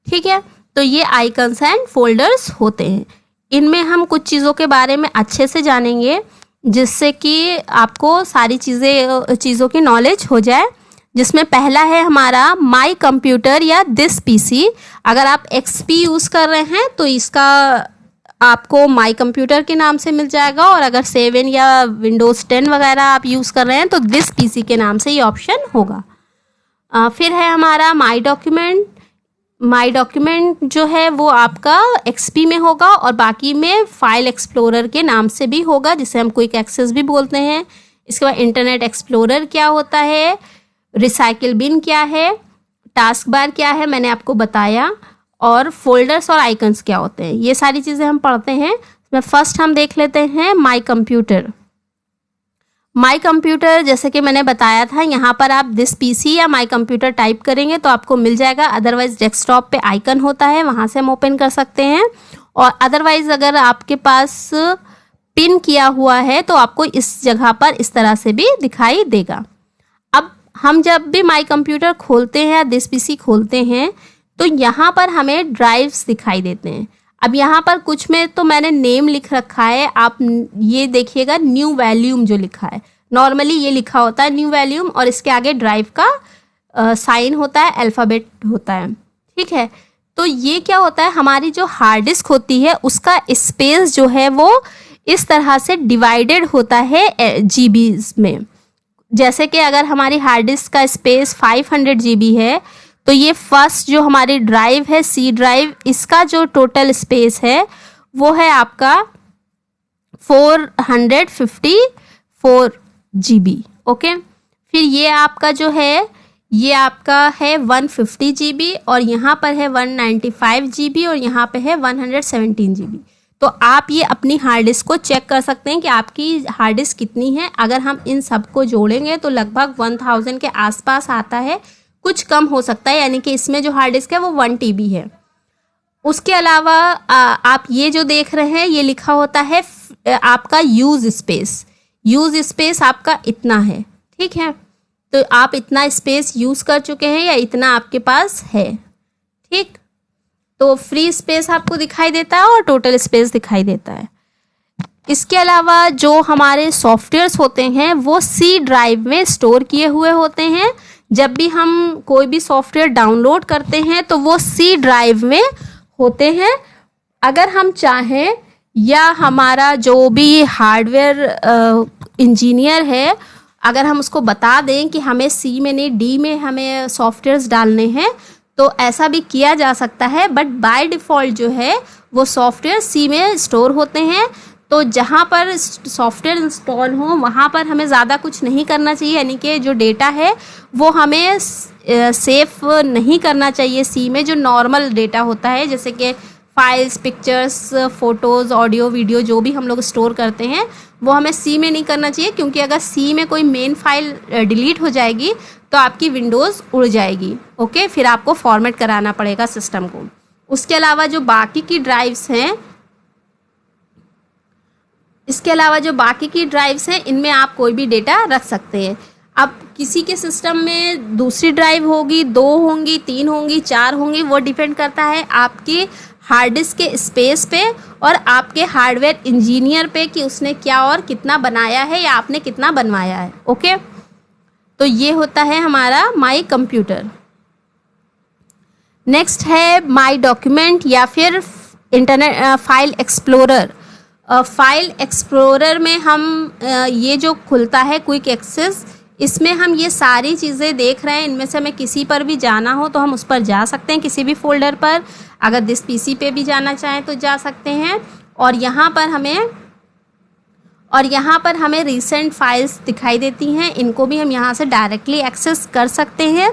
ठीक है। तो ये आइकन्स एंड फोल्डर्स होते हैं। इनमें हम कुछ चीज़ों के बारे में अच्छे से जानेंगे जिससे कि आपको सारी चीज़ों की नॉलेज हो जाए। जिसमें पहला है हमारा माई कंप्यूटर या दिस पीसी। अगर आप XP यूज़ कर रहे हैं तो इसका आपको माई कंप्यूटर के नाम से मिल जाएगा, और अगर 7 या विंडोज़ 10 वगैरह आप यूज़ कर रहे हैं तो दिस पीसी के नाम से ये ऑप्शन होगा। फिर है हमारा माई डॉक्यूमेंट। माई डॉक्यूमेंट जो है वो आपका XP में होगा और बाकी में फाइल एक्सप्लोरर के नाम से भी होगा, जिसे हम क्विक एक्सेस भी बोलते हैं। इसके बाद इंटरनेट एक्सप्लोरर क्या होता है, रिसाइकिल बिन क्या है, टास्क बार क्या है मैंने आपको बताया, और फोल्डर्स और आइकन्स क्या होते हैं, ये सारी चीज़ें हम पढ़ते हैं। इसमें फर्स्ट हम देख लेते हैं माई कंप्यूटर। माई कंप्यूटर जैसे कि मैंने बताया था, यहाँ पर आप दिस पीसी या माई कंप्यूटर टाइप करेंगे तो आपको मिल जाएगा। अदरवाइज डेस्कटॉप पे आइकन होता है, वहाँ से हम ओपन कर सकते हैं। और अदरवाइज अगर आपके पास पिन किया हुआ है तो आपको इस जगह पर इस तरह से भी दिखाई देगा। अब हम जब भी माई कंप्यूटर खोलते हैं या दिस पीसी खोलते हैं तो यहाँ पर हमें ड्राइव्स दिखाई देते हैं। अब यहाँ पर कुछ में तो मैंने नेम लिख रखा है, आप ये देखिएगा न्यू वॉल्यूम जो लिखा है, नॉर्मली ये लिखा होता है न्यू वॉल्यूम, और इसके आगे ड्राइव का साइन होता है, अल्फ़ाबेट होता है, ठीक है। तो ये क्या होता है, हमारी जो हार्ड डिस्क होती है उसका स्पेस जो है वो इस तरह से डिवाइडेड होता है GBs में। जैसे कि अगर हमारी हार्ड डिस्क का स्पेस 500 GB है तो ये फर्स्ट जो हमारी ड्राइव है C ड्राइव, इसका जो टोटल स्पेस है वो है आपका 454 GB। ओके, फिर ये आपका जो है ये आपका है 150 GB और यहाँ पर है 195 GB और यहाँ पे है 117 GB। तो आप ये अपनी हार्ड डिस्क को चेक कर सकते हैं कि आपकी हार्ड डिस्क कितनी है। अगर हम इन सबको जोड़ेंगे तो लगभग 1000 के आसपास आता है, कुछ कम हो सकता है, यानी कि इसमें जो हार्ड डिस्क है वो 1 TB है। उसके अलावा आप ये जो देख रहे हैं ये लिखा होता है आपका यूज स्पेस आपका इतना है, ठीक है। तो आप इतना स्पेस यूज़ कर चुके हैं या इतना आपके पास है, ठीक। तो फ्री स्पेस आपको दिखाई देता है और टोटल स्पेस दिखाई देता है। इसके अलावा जो हमारे सॉफ्टवेयर्स होते हैं वो सी ड्राइव में स्टोर किए हुए होते हैं। जब भी हम कोई भी सॉफ्टवेयर डाउनलोड करते हैं तो वो सी ड्राइव में होते हैं। अगर हम चाहें या हमारा जो भी हार्डवेयर इंजीनियर है, अगर हम उसको बता दें कि हमें सी में नहीं डी में हमें सॉफ्टवेयर्स डालने हैं तो ऐसा भी किया जा सकता है, बट बाय डिफ़ॉल्ट जो है वो सॉफ्टवेयर सी में स्टोर होते हैं। तो जहाँ पर सॉफ्टवेयर इंस्टॉल हो वहाँ पर हमें ज़्यादा कुछ नहीं करना चाहिए, यानी कि जो डेटा है वो हमें सेव नहीं करना चाहिए सी में। जो नॉर्मल डेटा होता है जैसे कि files, pictures, photos, audio, video जो भी हम लोग स्टोर करते हैं वो हमें सी में नहीं करना चाहिए, क्योंकि अगर सी में कोई मेन फाइल डिलीट हो जाएगी तो आपकी विंडोज़ उड़ जाएगी। ओके, फिर आपको फॉर्मेट कराना पड़ेगा सिस्टम को। उसके अलावा जो बाकी की ड्राइव्स हैं इनमें आप कोई भी डेटा रख सकते हैं। अब किसी के सिस्टम में दूसरी ड्राइव होगी, 2 होंगी, 3 होंगी, 4 होंगी, वो डिपेंड करता है आपकी हार्ड डिस्क के स्पेस पे और आपके हार्डवेयर इंजीनियर पे कि उसने क्या और कितना बनाया है या आपने कितना बनवाया है। ओके, तो ये होता है हमारा माई कंप्यूटर। नेक्स्ट है माई डॉक्यूमेंट या फिर internet file explorer. File explorer में हम ये जो खुलता है क्विक एक्सेस, इसमें हम ये सारी चीज़ें देख रहे हैं। इनमें से हमें किसी पर भी जाना हो तो हम उस पर जा सकते हैं, किसी भी फोल्डर पर। अगर दिस पीसी पे भी जाना चाहें तो जा सकते हैं। और यहाँ पर हमें रीसेंट फाइल्स दिखाई देती हैं, इनको भी हम यहाँ से डायरेक्टली एक्सेस कर सकते हैं।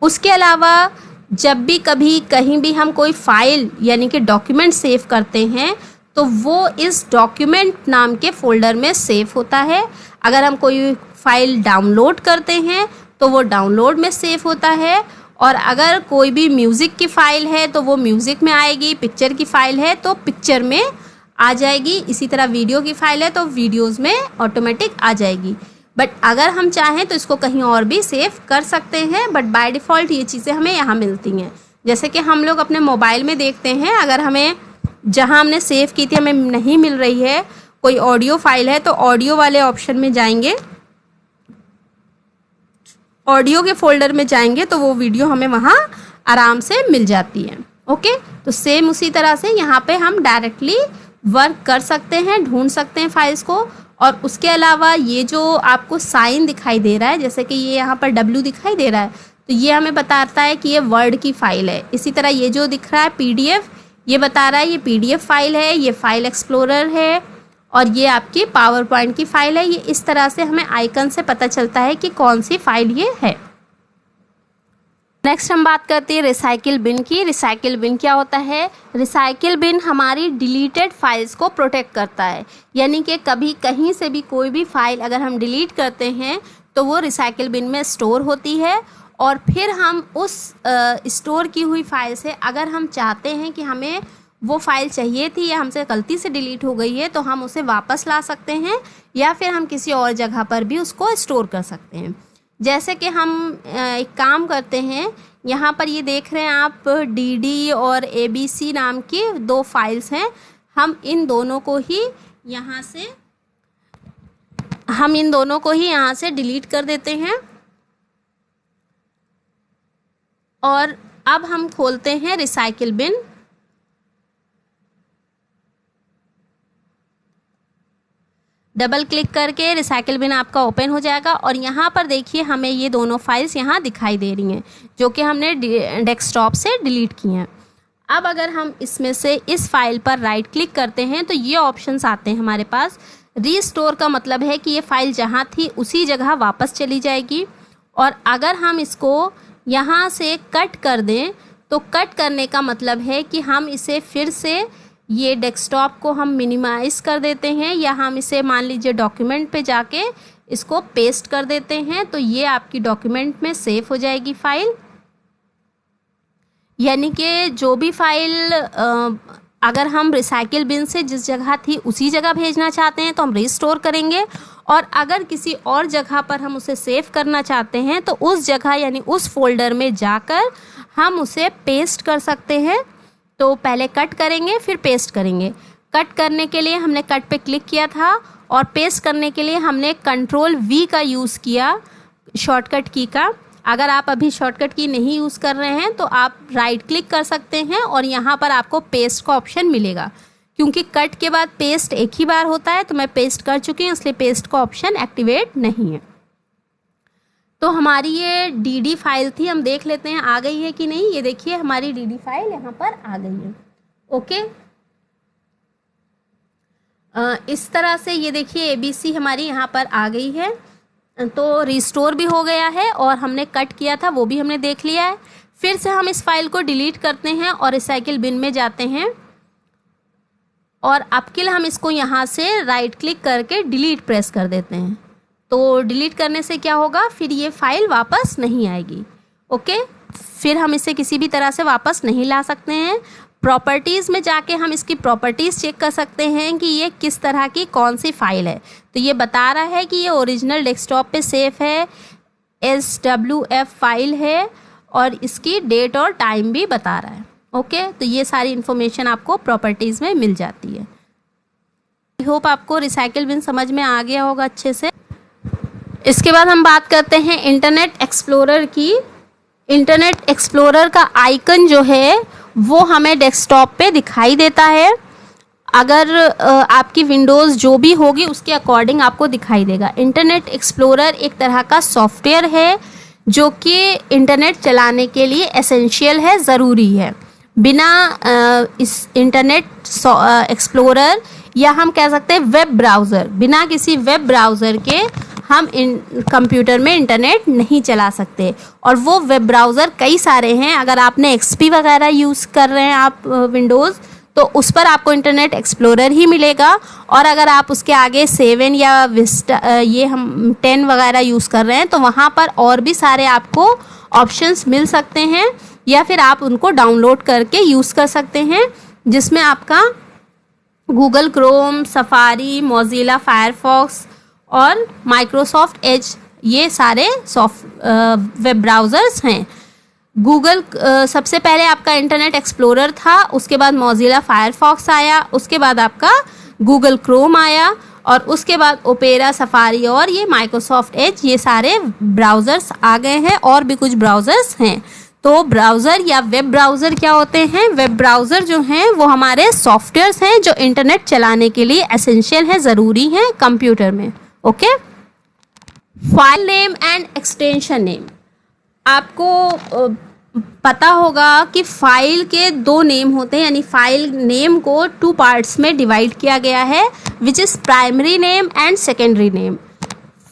उसके अलावा जब भी कभी कहीं भी हम कोई फाइल यानी कि डॉक्यूमेंट सेव करते हैं तो वो इस डॉक्यूमेंट नाम के फोल्डर में सेव होता है। अगर हम कोई फाइल डाउनलोड करते हैं तो वो डाउनलोड में सेव होता है, और अगर कोई भी म्यूज़िक की फ़ाइल है तो वो म्यूज़िक में आएगी, पिक्चर की फ़ाइल है तो पिक्चर में आ जाएगी, इसी तरह वीडियो की फ़ाइल है तो वीडियोज़ में ऑटोमेटिक आ जाएगी। बट अगर हम चाहें तो इसको कहीं और भी सेव कर सकते हैं, बट बाय डिफ़ॉल्ट ये चीज़ें हमें यहाँ मिलती हैं। जैसे कि हम लोग अपने मोबाइल में देखते हैं, अगर हमें जहाँ हमने सेव की थी हमें नहीं मिल रही है, कोई ऑडियो फाइल है तो ऑडियो वाले ऑप्शन में जाएंगे, ऑडियो के फोल्डर में जाएंगे तो वो वीडियो हमें वहाँ आराम से मिल जाती है। ओके, तो सेम उसी तरह से यहाँ पे हम डायरेक्टली वर्क कर सकते हैं, ढूंढ सकते हैं फाइल्स को। और उसके अलावा ये जो आपको साइन दिखाई दे रहा है, जैसे कि ये यहाँ पर W दिखाई दे रहा है, तो ये हमें बताता है कि ये वर्ड की फ़ाइल है। इसी तरह ये जो दिख रहा है PDF, ये बता रहा है ये PDF फाइल है, ये फाइल एक्सप्लोरर है, और ये आपकी पावर पॉइंट की फ़ाइल है। ये इस तरह से हमें आइकन से पता चलता है कि कौन सी फ़ाइल ये है। नेक्स्ट हम बात करते हैं रिसाइकिल बिन की। रिसाइकिल बिन क्या होता है? रिसाइकिल बिन हमारी डिलीटेड फाइल्स को प्रोटेक्ट करता है, यानी कि कभी कहीं से भी कोई भी फाइल अगर हम डिलीट करते हैं तो वो रिसाइकिल बिन में स्टोर होती है, और फिर हम उस स्टोर की हुई फाइल से अगर हम चाहते हैं कि हमें वो फाइल चाहिए थी या हमसे गलती से डिलीट हो गई है तो हम उसे वापस ला सकते हैं, या फिर हम किसी और जगह पर भी उसको स्टोर कर सकते हैं। जैसे कि हम एक काम करते हैं, यहाँ पर ये देख रहे हैं आप DD और ABC नाम की 2 फाइल्स हैं। हम इन दोनों को ही यहाँ से डिलीट कर देते हैं, और अब हम खोलते हैं रिसाइकिल बिन। डबल क्लिक करके रिसाइकिल बिन आपका ओपन हो जाएगा, और यहाँ पर देखिए हमें ये दोनों फाइल्स यहाँ दिखाई दे रही हैं जो कि हमने डेस्कटॉप से डिलीट की हैं। अब अगर हम इसमें से इस फाइल पर राइट क्लिक करते हैं तो ये ऑप्शंस आते हैं हमारे पास। रीस्टोर का मतलब है कि ये फाइल जहाँ थी उसी जगह वापस चली जाएगी। और अगर हम इसको यहाँ से कट कर दें तो कट करने का मतलब है कि हम इसे फिर से ये डेस्कटॉप को हम मिनिमाइज़ कर देते हैं, या हम इसे मान लीजिए डॉक्यूमेंट पे जाके इसको पेस्ट कर देते हैं, तो ये आपकी डॉक्यूमेंट में सेव हो जाएगी फाइल। यानी कि जो भी फाइल अगर हम रिसाइकिल बिन से जिस जगह थी उसी जगह भेजना चाहते हैं तो हम रिस्टोर करेंगे, और अगर किसी और जगह पर हम उसे सेव करना चाहते हैं तो उस जगह यानी उस फोल्डर में जाकर हम उसे पेस्ट कर सकते हैं। तो पहले कट करेंगे फिर पेस्ट करेंगे। कट करने के लिए हमने कट पे क्लिक किया था और पेस्ट करने के लिए हमने Ctrl+V का यूज़ किया, शॉर्टकट की का। अगर आप अभी शॉर्टकट की नहीं यूज़ कर रहे हैं तो आप राइट क्लिक कर सकते हैं और यहाँ पर आपको पेस्ट का ऑप्शन मिलेगा। क्योंकि कट के बाद पेस्ट एक ही बार होता है तो मैं पेस्ट कर चुकी हूँ, इसलिए पेस्ट का ऑप्शन एक्टिवेट नहीं है। तो हमारी ये DD फाइल थी, हम देख लेते हैं आ गई है कि नहीं। ये देखिए हमारी DD फाइल यहाँ पर आ गई है। ओके, इस तरह से ये देखिए ABC हमारी यहाँ पर आ गई है। तो रिस्टोर भी हो गया है और हमने कट किया था वो भी हमने देख लिया है। फिर से हम इस फाइल को डिलीट करते हैं और रिसाइकिल बिन में जाते हैं, और अब के लिए हम इसको यहाँ से राइट क्लिक करके डिलीट प्रेस कर देते हैं। तो डिलीट करने से क्या होगा, फिर ये फाइल वापस नहीं आएगी। ओके, फिर हम इसे किसी भी तरह से वापस नहीं ला सकते हैं। प्रॉपर्टीज़ में जाके हम इसकी प्रॉपर्टीज़ चेक कर सकते हैं कि ये किस तरह की कौन सी फाइल है। तो ये बता रहा है कि ये ओरिजिनल डेस्कटॉप पे सेव है, SWF फाइल है, और इसकी डेट और टाइम भी बता रहा है। ओके, तो ये सारी इन्फॉर्मेशन आपको प्रॉपर्टीज़ में मिल जाती है। आई होप आपको रिसाइकिल बिन समझ में आ गया होगा अच्छे से। इसके बाद हम बात करते हैं इंटरनेट एक्सप्लोरर की। इंटरनेट एक्सप्लोरर का आइकन जो है वो हमें डेस्कटॉप पे दिखाई देता है। अगर आपकी विंडोज़ जो भी होगी उसके अकॉर्डिंग आपको दिखाई देगा। इंटरनेट एक्सप्लोरर एक तरह का सॉफ्टवेयर है जो कि इंटरनेट चलाने के लिए एसेंशियल है, ज़रूरी है। बिना इस इंटरनेट एक्सप्लोरर या हम कह सकते हैं वेब ब्राउज़र, बिना किसी वेब ब्राउज़र के हम कंप्यूटर में इंटरनेट नहीं चला सकते। और वो वेब ब्राउज़र कई सारे हैं। अगर आपने XP वगैरह यूज़ कर रहे हैं आप विंडोज़, तो उस पर आपको इंटरनेट एक्सप्लोरर ही मिलेगा। और अगर आप उसके आगे 7 या विस्टा ये हम 10 वगैरह यूज़ कर रहे हैं तो वहाँ पर और भी सारे आपको ऑप्शंस मिल सकते हैं, या फिर आप उनको डाउनलोड करके यूज़ कर सकते हैं, जिसमें आपका Google Chrome, safari, Mozilla Firefox और माइक्रोसॉफ्ट एज, ये सारे वेब ब्राउज़र्स हैं। गूगल सबसे पहले आपका इंटरनेट एक्सप्लोरर था, उसके बाद मोज़िला फायरफॉक्स आया, उसके बाद आपका गूगल क्रोम आया, और उसके बाद ओपेरा, सफारी और ये माइक्रोसॉफ्ट एज, ये सारे ब्राउज़र्स आ गए हैं। और भी कुछ ब्राउज़र्स हैं। तो ब्राउज़र या वेब ब्राउज़र क्या होते हैं? वेब ब्राउज़र जो हैं वो हमारे सॉफ्टवेयर्स हैं जो इंटरनेट चलाने के लिए एसेंशियल हैं, ज़रूरी हैं कंप्यूटर में। Okay, file name and extension name. आपको पता होगा कि फाइल के 2 नेम होते हैं, यानी फाइल नेम को 2 पार्ट्स में डिवाइड किया गया है, which is primary name and secondary name.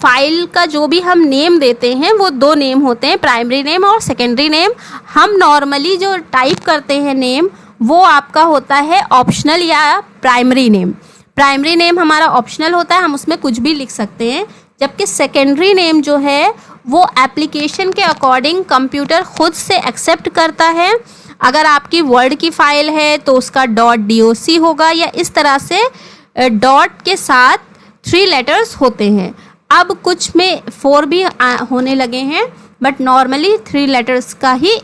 File का जो भी हम नेम देते हैं वो 2 नेम होते हैं, प्राइमरी नेम और सेकेंडरी नेम। हम नॉर्मली जो टाइप करते हैं नेम वो आपका होता है ऑप्शनल या प्राइमरी नेम। प्राइमरी नेम हमारा ऑप्शनल होता है, हम उसमें कुछ भी लिख सकते हैं, जबकि सेकेंडरी नेम जो है वो एप्लीकेशन के अकॉर्डिंग कंप्यूटर खुद से एक्सेप्ट करता है। अगर आपकी वर्ड की फाइल है तो उसका .doc होगा, या इस तरह से डॉट के साथ 3 लेटर्स होते हैं। अब कुछ में 4 भी होने लगे हैं, बट नॉर्मली 3 लेटर्स का ही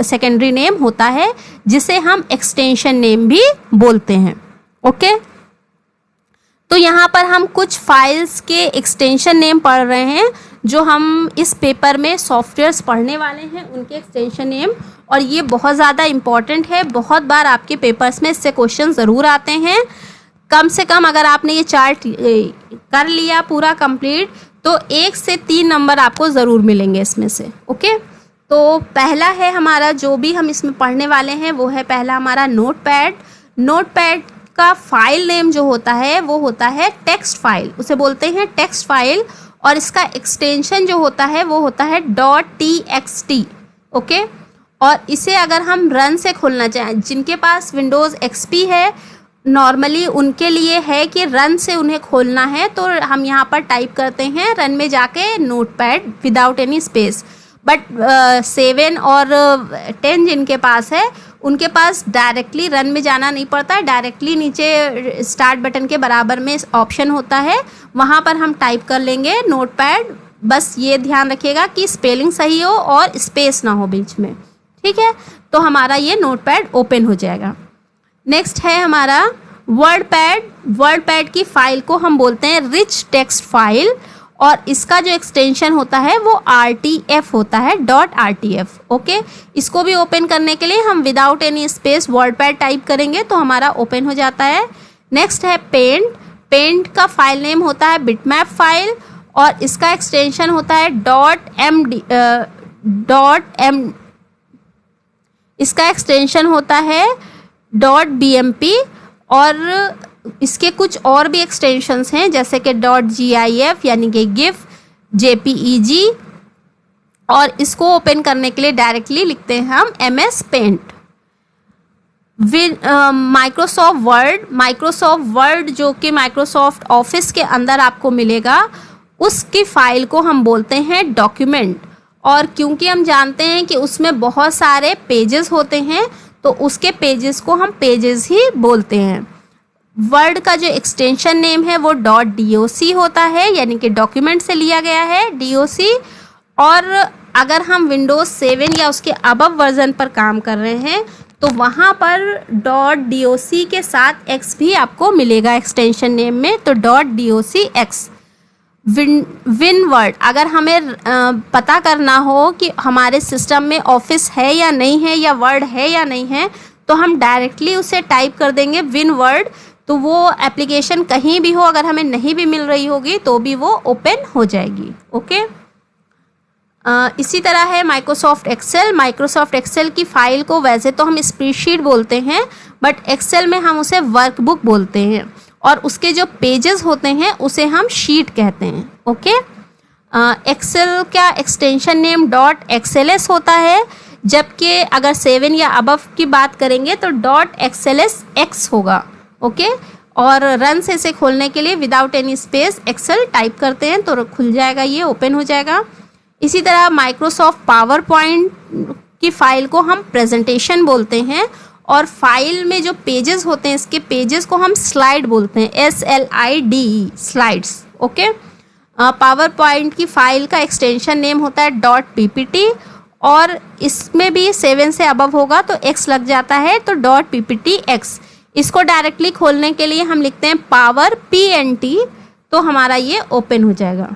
सेकेंडरी नेम होता है, जिसे हम एक्सटेंशन नेम भी बोलते हैं। ओके, तो यहाँ पर हम कुछ फाइल्स के एक्सटेंशन नेम पढ़ रहे हैं, जो हम इस पेपर में सॉफ्टवेयर्स पढ़ने वाले हैं उनके एक्सटेंशन नेम। और ये बहुत ज़्यादा इम्पॉर्टेंट है, बहुत बार आपके पेपर्स में इससे क्वेश्चन ज़रूर आते हैं। कम से कम अगर आपने ये चार्ट कर लिया पूरा कंप्लीट, तो 1 से 3 नंबर आपको ज़रूर मिलेंगे इसमें से। ओके, तो पहला है हमारा, जो भी हम इसमें पढ़ने वाले हैं वो है पहला हमारा नोटपैड। नोटपैड का फाइल नेम जो होता है वो होता है टेक्स्ट फाइल, उसे बोलते हैं टेक्स्ट फाइल, और इसका एक्सटेंशन जो होता है वो होता है .txt। ओके, और इसे अगर हम रन से खोलना चाहें, जिनके पास विंडोज़ XP है नॉर्मली उनके लिए है कि रन से उन्हें खोलना है, तो हम यहाँ पर टाइप करते हैं रन में जाके notepad without any space. But 7 और 10 जिनके पास है उनके पास डायरेक्टली रन में जाना नहीं पड़ता, डायरेक्टली नीचे स्टार्ट बटन के बराबर में ऑप्शन होता है, वहाँ पर हम टाइप कर लेंगे नोटपैड। बस ये ध्यान रखिएगा कि स्पेलिंग सही हो और स्पेस ना हो बीच में, ठीक है। तो हमारा ये नोटपैड ओपन हो जाएगा। नेक्स्ट है हमारा वर्डपैड। वर्डपैड की फाइल को हम बोलते हैं रिच टेक्स्ट फाइल, और इसका जो एक्सटेंशन होता है वो RTF होता है, .RTF। ओके, इसको भी ओपन करने के लिए हम without any space WordPad type करेंगे तो हमारा ओपन हो जाता है। नेक्स्ट है पेंट। पेंट का फाइल नेम होता है बिटमैप फाइल, और इसका एक्सटेंशन होता है इसका एक्सटेंशन होता है .bmp, और इसके कुछ और भी एक्सटेंशंस हैं जैसे कि .gif यानी कि गिफ, JPEG, और इसको ओपन करने के लिए डायरेक्टली लिखते हैं हम MS paint. Microsoft Word. Microsoft Word जो कि माइक्रोसॉफ्ट ऑफिस के अंदर आपको मिलेगा, उसकी फाइल को हम बोलते हैं डॉक्यूमेंट, और क्योंकि हम जानते हैं कि उसमें बहुत सारे पेजेस होते हैं तो उसके पेजेस को हम पेजेस ही बोलते हैं। वर्ड का जो एक्सटेंशन नेम है वो .doc होता है, यानी कि डॉक्यूमेंट से लिया गया है doc। और अगर हम विंडोज़ 7 या उसके अबव वर्जन पर काम कर रहे हैं तो वहाँ पर .doc के साथ x भी आपको मिलेगा एक्सटेंशन नेम में, तो .docx। विनवर्ड, अगर हमें पता करना हो कि हमारे सिस्टम में ऑफिस है या नहीं है, या वर्ड है या नहीं है, तो हम डायरेक्टली उसे टाइप कर देंगे विनवर्ड, तो वो एप्लीकेशन कहीं भी हो अगर हमें नहीं भी मिल रही होगी तो भी वो ओपन हो जाएगी। ओके, इसी तरह है माइक्रोसॉफ्ट एक्सेल। माइक्रोसॉफ्ट एक्सेल की फाइल को वैसे तो हम स्प्रेडशीट बोलते हैं, बट एक्सेल में हम उसे वर्कबुक बोलते हैं, और उसके जो पेजेस होते हैं उसे हम शीट कहते हैं। ओके, एक्सेल का एक्सटेंशन नेम .xls होता है, जबकि अगर 7 या अबव की बात करेंगे तो .xlsx होगा। ओके, और रन से इसे खोलने के लिए without any space Excel type करते हैं तो खुल जाएगा, ये ओपन हो जाएगा। इसी तरह माइक्रोसॉफ्ट पावर पॉइंट की फाइल को हम प्रेजेंटेशन बोलते हैं, और फाइल में जो पेजेस होते हैं इसके पेजेस को हम स्लाइड बोलते हैं, SLIDE, slides. Okay, power point की फाइल का एक्सटेंशन नेम होता है .ppt, और इसमें भी 7 से अबव होगा तो x लग जाता है, तो .pptx। इसको डायरेक्टली खोलने के लिए हम लिखते हैं पावर PNT, तो हमारा ये ओपन हो जाएगा।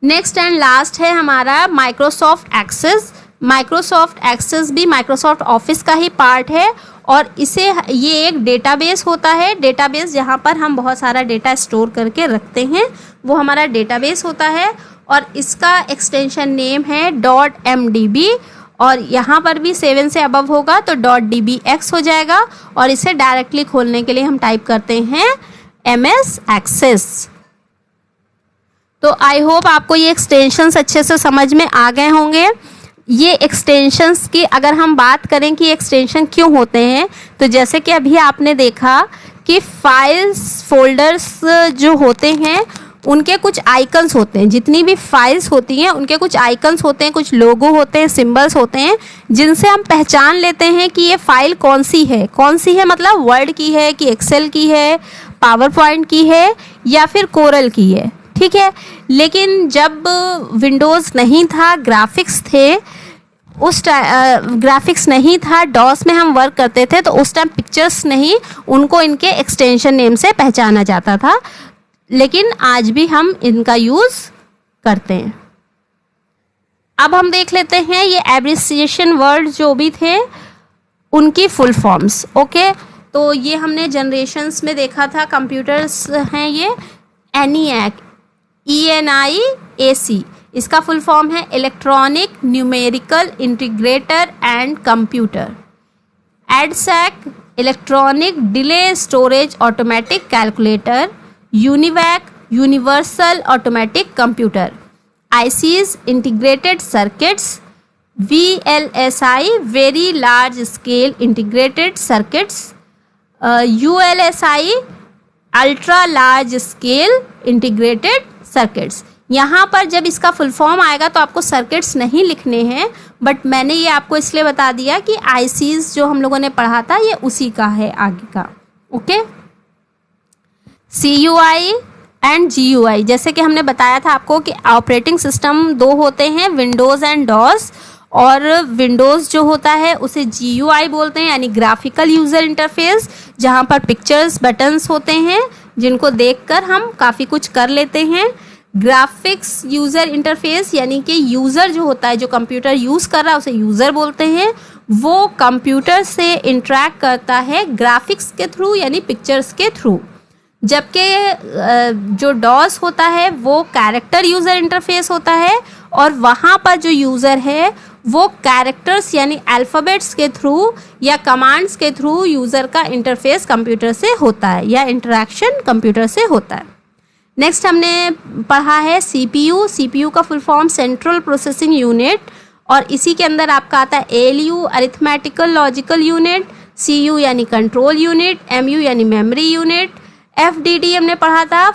नेक्स्ट एंड लास्ट है हमारा माइक्रोसॉफ्ट एक्सेस। माइक्रोसॉफ्ट एक्सेस भी माइक्रोसॉफ्ट ऑफिस का ही पार्ट है, और ये एक डेटाबेस होता है। डेटाबेस जहाँ पर हम बहुत सारा डेटा स्टोर करके रखते हैं वो हमारा डेटाबेस होता है, और इसका एक्सटेंशन नेम है .mdb, और यहाँ पर भी 7 से अबव होगा तो .dbx हो जाएगा, और इसे डायरेक्टली खोलने के लिए हम टाइप करते हैं MS एक्सेस। तो आई होप आपको ये एक्सटेंशंस अच्छे से समझ में आ गए होंगे। ये एक्सटेंशंस की अगर हम बात करें कि एक्सटेंशन क्यों होते हैं, तो जैसे कि अभी आपने देखा कि फाइल्स फोल्डर्स जो होते हैं उनके कुछ आइकन्स होते हैं, जितनी भी फाइल्स होती हैं उनके कुछ आइकन्स होते हैं, कुछ लोगो होते हैं, सिंबल्स होते हैं, जिनसे हम पहचान लेते हैं कि ये फाइल कौन सी है। कौन सी है मतलब वर्ड की है कि एक्सेल की है, पावर पॉइंट की है, या फिर कोरल की है, ठीक है। लेकिन जब विंडोज़ नहीं था, ग्राफिक्स थे, उस टाइम ग्राफिक्स नहीं था, डॉस में हम वर्क करते थे, तो उस टाइम पिक्चर्स नहीं, उनको इनके एक्सटेंशन नेम से पहचाना जाता था, लेकिन आज भी हम इनका यूज़ करते हैं। अब हम देख लेते हैं ये एब्रिसिएशन वर्ड जो भी थे उनकी फुल फॉर्म्स। ओके, तो ये हमने जनरेशन्स में देखा था, कंप्यूटर्स हैं ये ENIAC, ENIAC, इसका फुल फॉर्म है electronic numerical integrator and computer. EDSAC electronic delay storage automatic calculator. UNIVAC universal automatic computer. ICs integrated circuits. VLSI very large scale integrated circuits. ULSI ultra large scale integrated circuits. यहाँ पर जब इसका full form आएगा तो आपको circuits नहीं लिखने हैं, बट मैंने ये आपको इसलिए बता दिया कि आईसीज जो हम लोगों ने पढ़ा था ये उसी का है आगे का। ओके, CUI एंड GUI, जैसे कि हमने बताया था आपको कि ऑपरेटिंग सिस्टम दो होते हैं, विंडोज़ एंड डॉस। और विंडोज़ जो होता है उसे GUI बोलते हैं, यानी ग्राफिकल यूज़र इंटरफेस, जहाँ पर पिक्चर्स बटन्स होते हैं जिनको देखकर हम काफ़ी कुछ कर लेते हैं। ग्राफिक्स यूज़र इंटरफेस यानी कि यूज़र जो होता है, जो कंप्यूटर यूज़ कर रहा है उसे यूज़र बोलते हैं। वो कंप्यूटर से इंटरेक्ट करता है ग्राफिक्स के थ्रू यानी पिक्चर्स के थ्रू। जबकि जो डॉस होता है वो कैरेक्टर यूज़र इंटरफेस होता है, और वहाँ पर जो यूज़र है वो कैरेक्टर्स यानी अल्फ़ाबेट्स के थ्रू या कमांड्स के थ्रू यूज़र का इंटरफेस कंप्यूटर से होता है या इंटरेक्शन कंप्यूटर से होता है। नेक्स्ट हमने पढ़ा है CPU का full form central processing unit, और इसी के अंदर आपका आता है ALU arithmetical logical unit. CU यानी कंट्रोल यूनिट। MU यानी मेमोरी यूनिट। FDD हमने पढ़ा था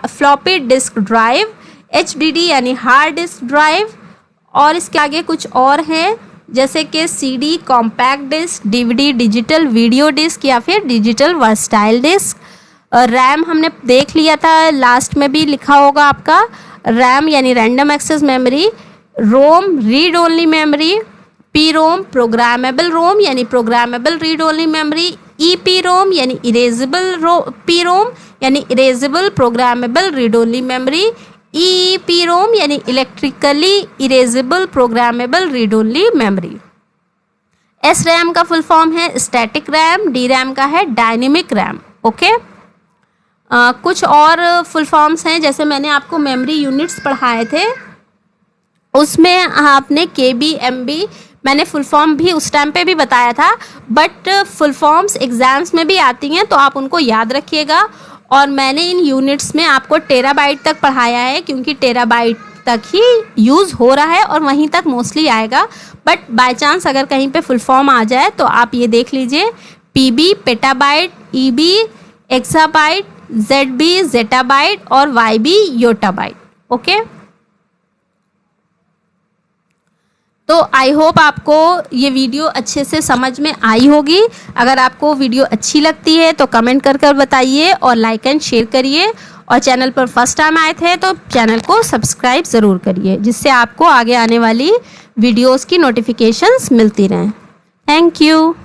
फ्लॉपी डिस्क ड्राइव। HDD यानी हार्ड डिस्क ड्राइव। और इसके आगे कुछ और हैं जैसे कि CD compact disk, DVD digital video disk या फिर डिजिटल वर्सटाइल डिस्क। रैम हमने देख लिया था, लास्ट में भी लिखा होगा आपका, रैम यानी random access memory. ROM read only memory. PROM programmable ROM यानी programmable read only memory. EPROM यानी इरेजेबल PROM यानी erasable programmable read only memory. EEPROM यानी electrically erasable programmable read only memory. SRAM का full form है static RAM. DRAM का है dynamic RAM. Okay, कुछ और फुल फॉर्म्स हैं, जैसे मैंने आपको मेमोरी यूनिट्स पढ़ाए थे उसमें आपने KB MB मैंने फुल फॉर्म भी उस टाइम पे भी बताया था, बट फुल फॉर्म्स एग्जाम्स में भी आती हैं तो आप उनको याद रखिएगा। और मैंने इन यूनिट्स में आपको टेराबाइट तक पढ़ाया है क्योंकि टेराबाइट तक ही यूज़ हो रहा है और वहीं तक मोस्टली आएगा, बट बाय चांस अगर कहीं पे फुल फॉर्म आ जाए तो आप ये देख लीजिए PB petabyte, EB exabyte, ZB zettabyte और YB योटाबाइट। ओके, तो आई होप आपको ये वीडियो अच्छे से समझ में आई होगी। अगर आपको वीडियो अच्छी लगती है तो कमेंट कर बताइए और लाइक एंड शेयर करिए, और चैनल पर फर्स्ट टाइम आए थे तो चैनल को सब्सक्राइब ज़रूर करिए जिससे आपको आगे आने वाली वीडियोस की नोटिफिकेशंस मिलती रहें। Thank you.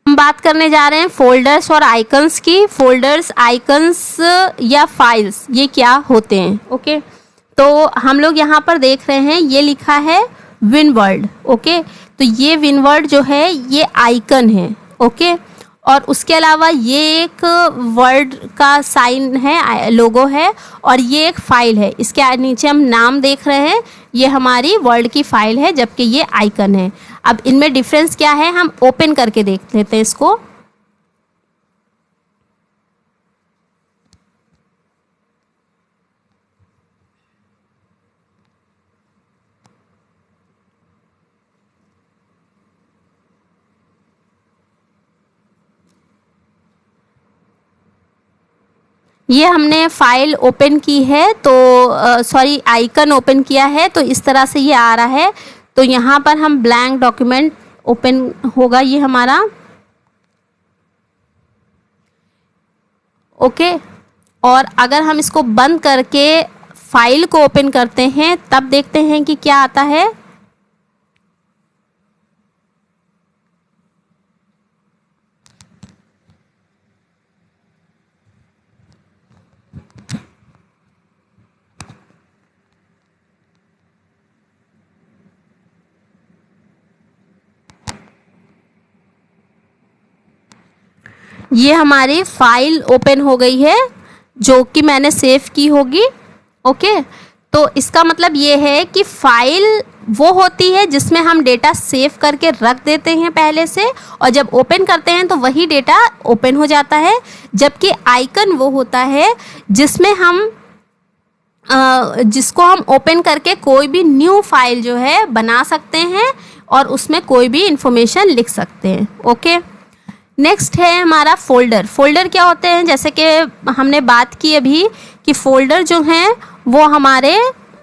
हम बात करने जा रहे हैं फोल्डर्स और आइकन्स की। फोल्डर्स, आइकन्स या फाइल्स ये क्या होते हैं? ओके, तो हम लोग यहाँ पर देख रहे हैं ये लिखा है विनवर्ड। ओके, तो ये विनवर्ड जो है ये आइकन है। ओके, और उसके अलावा ये एक वर्ड का साइन है, लोगो है, और ये एक फाइल है। इसके नीचे हम नाम देख रहे हैं, ये हमारी वर्ड की फाइल है जबकि ये आइकन है। अब इनमें डिफरेंस क्या है हम ओपन करके देख लेते हैं इसको। ये हमने फाइल ओपन की है तो सॉरी आइकन ओपन किया है तो इस तरह से ये आ रहा है। तो यहाँ पर हम ब्लैंक डॉक्यूमेंट ओपन होगा ये हमारा। ओके, और अगर हम इसको बंद करके फाइल को ओपन करते हैं तब देखते हैं कि क्या आता है। ये हमारी फाइल ओपन हो गई है जो कि मैंने सेव की होगी। ओके, तो इसका मतलब ये है कि फाइल वो होती है जिसमें हम डेटा सेव करके रख देते हैं पहले से, और जब ओपन करते हैं तो वही डेटा ओपन हो जाता है। जबकि आइकन वो होता है जिसमें हम जिसको हम ओपन करके कोई भी न्यू फाइल जो है बना सकते हैं और उसमें कोई भी इंफॉर्मेशन लिख सकते हैं। ओके, नेक्स्ट है हमारा फोल्डर। फोल्डर क्या होते हैं, जैसे कि हमने बात की अभी कि फोल्डर जो हैं वो हमारे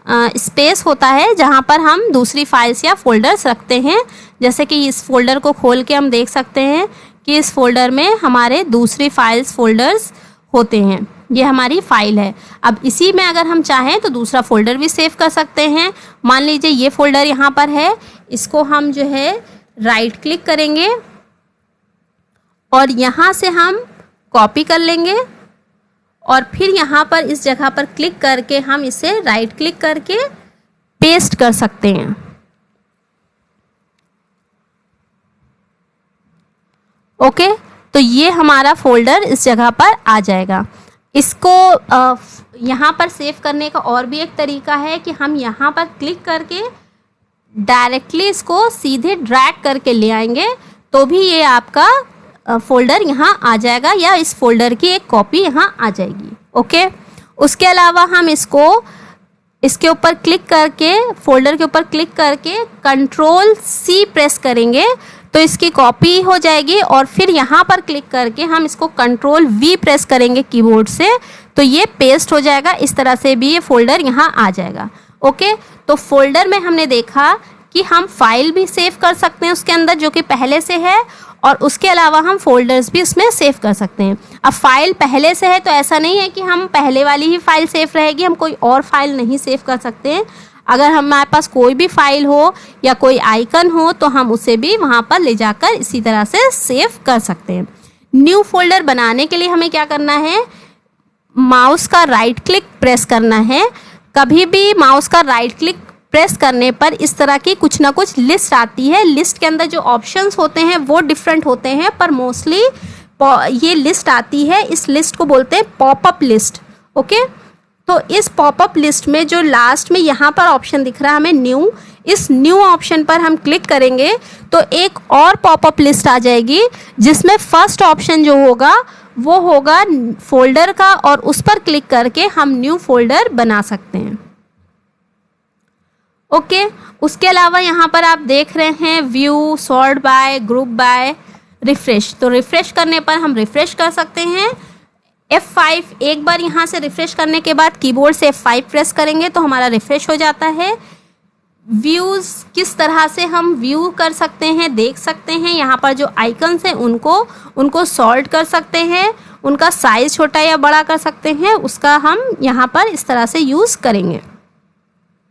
स्पेस होता है जहाँ पर हम दूसरी फाइल्स या फोल्डर्स रखते हैं। जैसे कि इस फोल्डर को खोल के हम देख सकते हैं कि इस फोल्डर में हमारे दूसरी फाइल्स फोल्डर्स होते हैं। ये हमारी फाइल है। अब इसी में अगर हम चाहें तो दूसरा फोल्डर भी सेव कर सकते हैं। मान लीजिए ये फोल्डर यहाँ पर है, इसको हम जो है राइट क्लिक करेंगे और यहाँ से हम कॉपी कर लेंगे और फिर यहाँ पर इस जगह पर क्लिक करके हम इसे राइट क्लिक करके पेस्ट कर सकते हैं। ओके, तो ये हमारा फोल्डर इस जगह पर आ जाएगा। इसको यहाँ पर सेव करने का और भी एक तरीका है कि हम यहाँ पर क्लिक करके डायरेक्टली इसको सीधे ड्रैग करके ले आएंगे तो भी ये आपका फोल्डर यहाँ आ जाएगा या इस फोल्डर की एक कॉपी यहाँ आ जाएगी। ओके, उसके अलावा हम इसके ऊपर क्लिक करके फोल्डर के ऊपर क्लिक करके Ctrl+C प्रेस करेंगे तो इसकी कॉपी हो जाएगी और फिर यहाँ पर क्लिक करके हम इसको Ctrl+V प्रेस करेंगे कीबोर्ड से तो ये पेस्ट हो जाएगा। इस तरह से भी ये फोल्डर यहाँ आ जाएगा। ओके, तो फोल्डर में हमने देखा कि हम फाइल भी सेव कर सकते हैं उसके अंदर जो कि पहले से है, और उसके अलावा हम फोल्डर्स भी उसमें सेव कर सकते हैं। अब फाइल पहले से है तो ऐसा नहीं है कि हम पहले वाली ही फाइल सेव रहेगी, हम कोई और फाइल नहीं सेव कर सकते हैं। अगर हमारे पास कोई भी फाइल हो या कोई आइकन हो तो हम उसे भी वहाँ पर ले जाकर इसी तरह से सेव कर सकते हैं। न्यू फोल्डर बनाने के लिए हमें क्या करना है, माउस का राइट क्लिक प्रेस करना है। कभी भी माउस का राइट क्लिक प्रेस करने पर इस तरह की कुछ ना कुछ लिस्ट आती है। लिस्ट के अंदर जो ऑप्शंस होते हैं वो डिफरेंट होते हैं, पर मोस्टली ये लिस्ट आती है। इस लिस्ट को बोलते हैं पॉपअप लिस्ट। ओके, तो इस पॉपअप लिस्ट में जो लास्ट में यहाँ पर ऑप्शन दिख रहा है हमें न्यू, इस न्यू ऑप्शन पर हम क्लिक करेंगे तो एक और पॉपअप लिस्ट आ जाएगी जिसमें फर्स्ट ऑप्शन जो होगा वो होगा फोल्डर का, और उस पर क्लिक करके हम न्यू फोल्डर बना सकते हैं। ओके, उसके अलावा यहाँ पर आप देख रहे हैं view, sort by, group by, refresh. तो रिफ्रेश करने पर हम रिफ्रेश कर सकते हैं। F5 एक बार यहाँ से रिफ्रेश करने के बाद कीबोर्ड से F5 प्रेस करेंगे तो हमारा रिफ्रेश हो जाता है। व्यूज़ किस तरह से हम व्यू कर सकते हैं, देख सकते हैं। यहाँ पर जो आइकन्स हैं उनको सॉर्ट कर सकते हैं, उनका साइज़ छोटा या बड़ा कर सकते हैं। उसका हम यहाँ पर इस तरह से यूज़ करेंगे।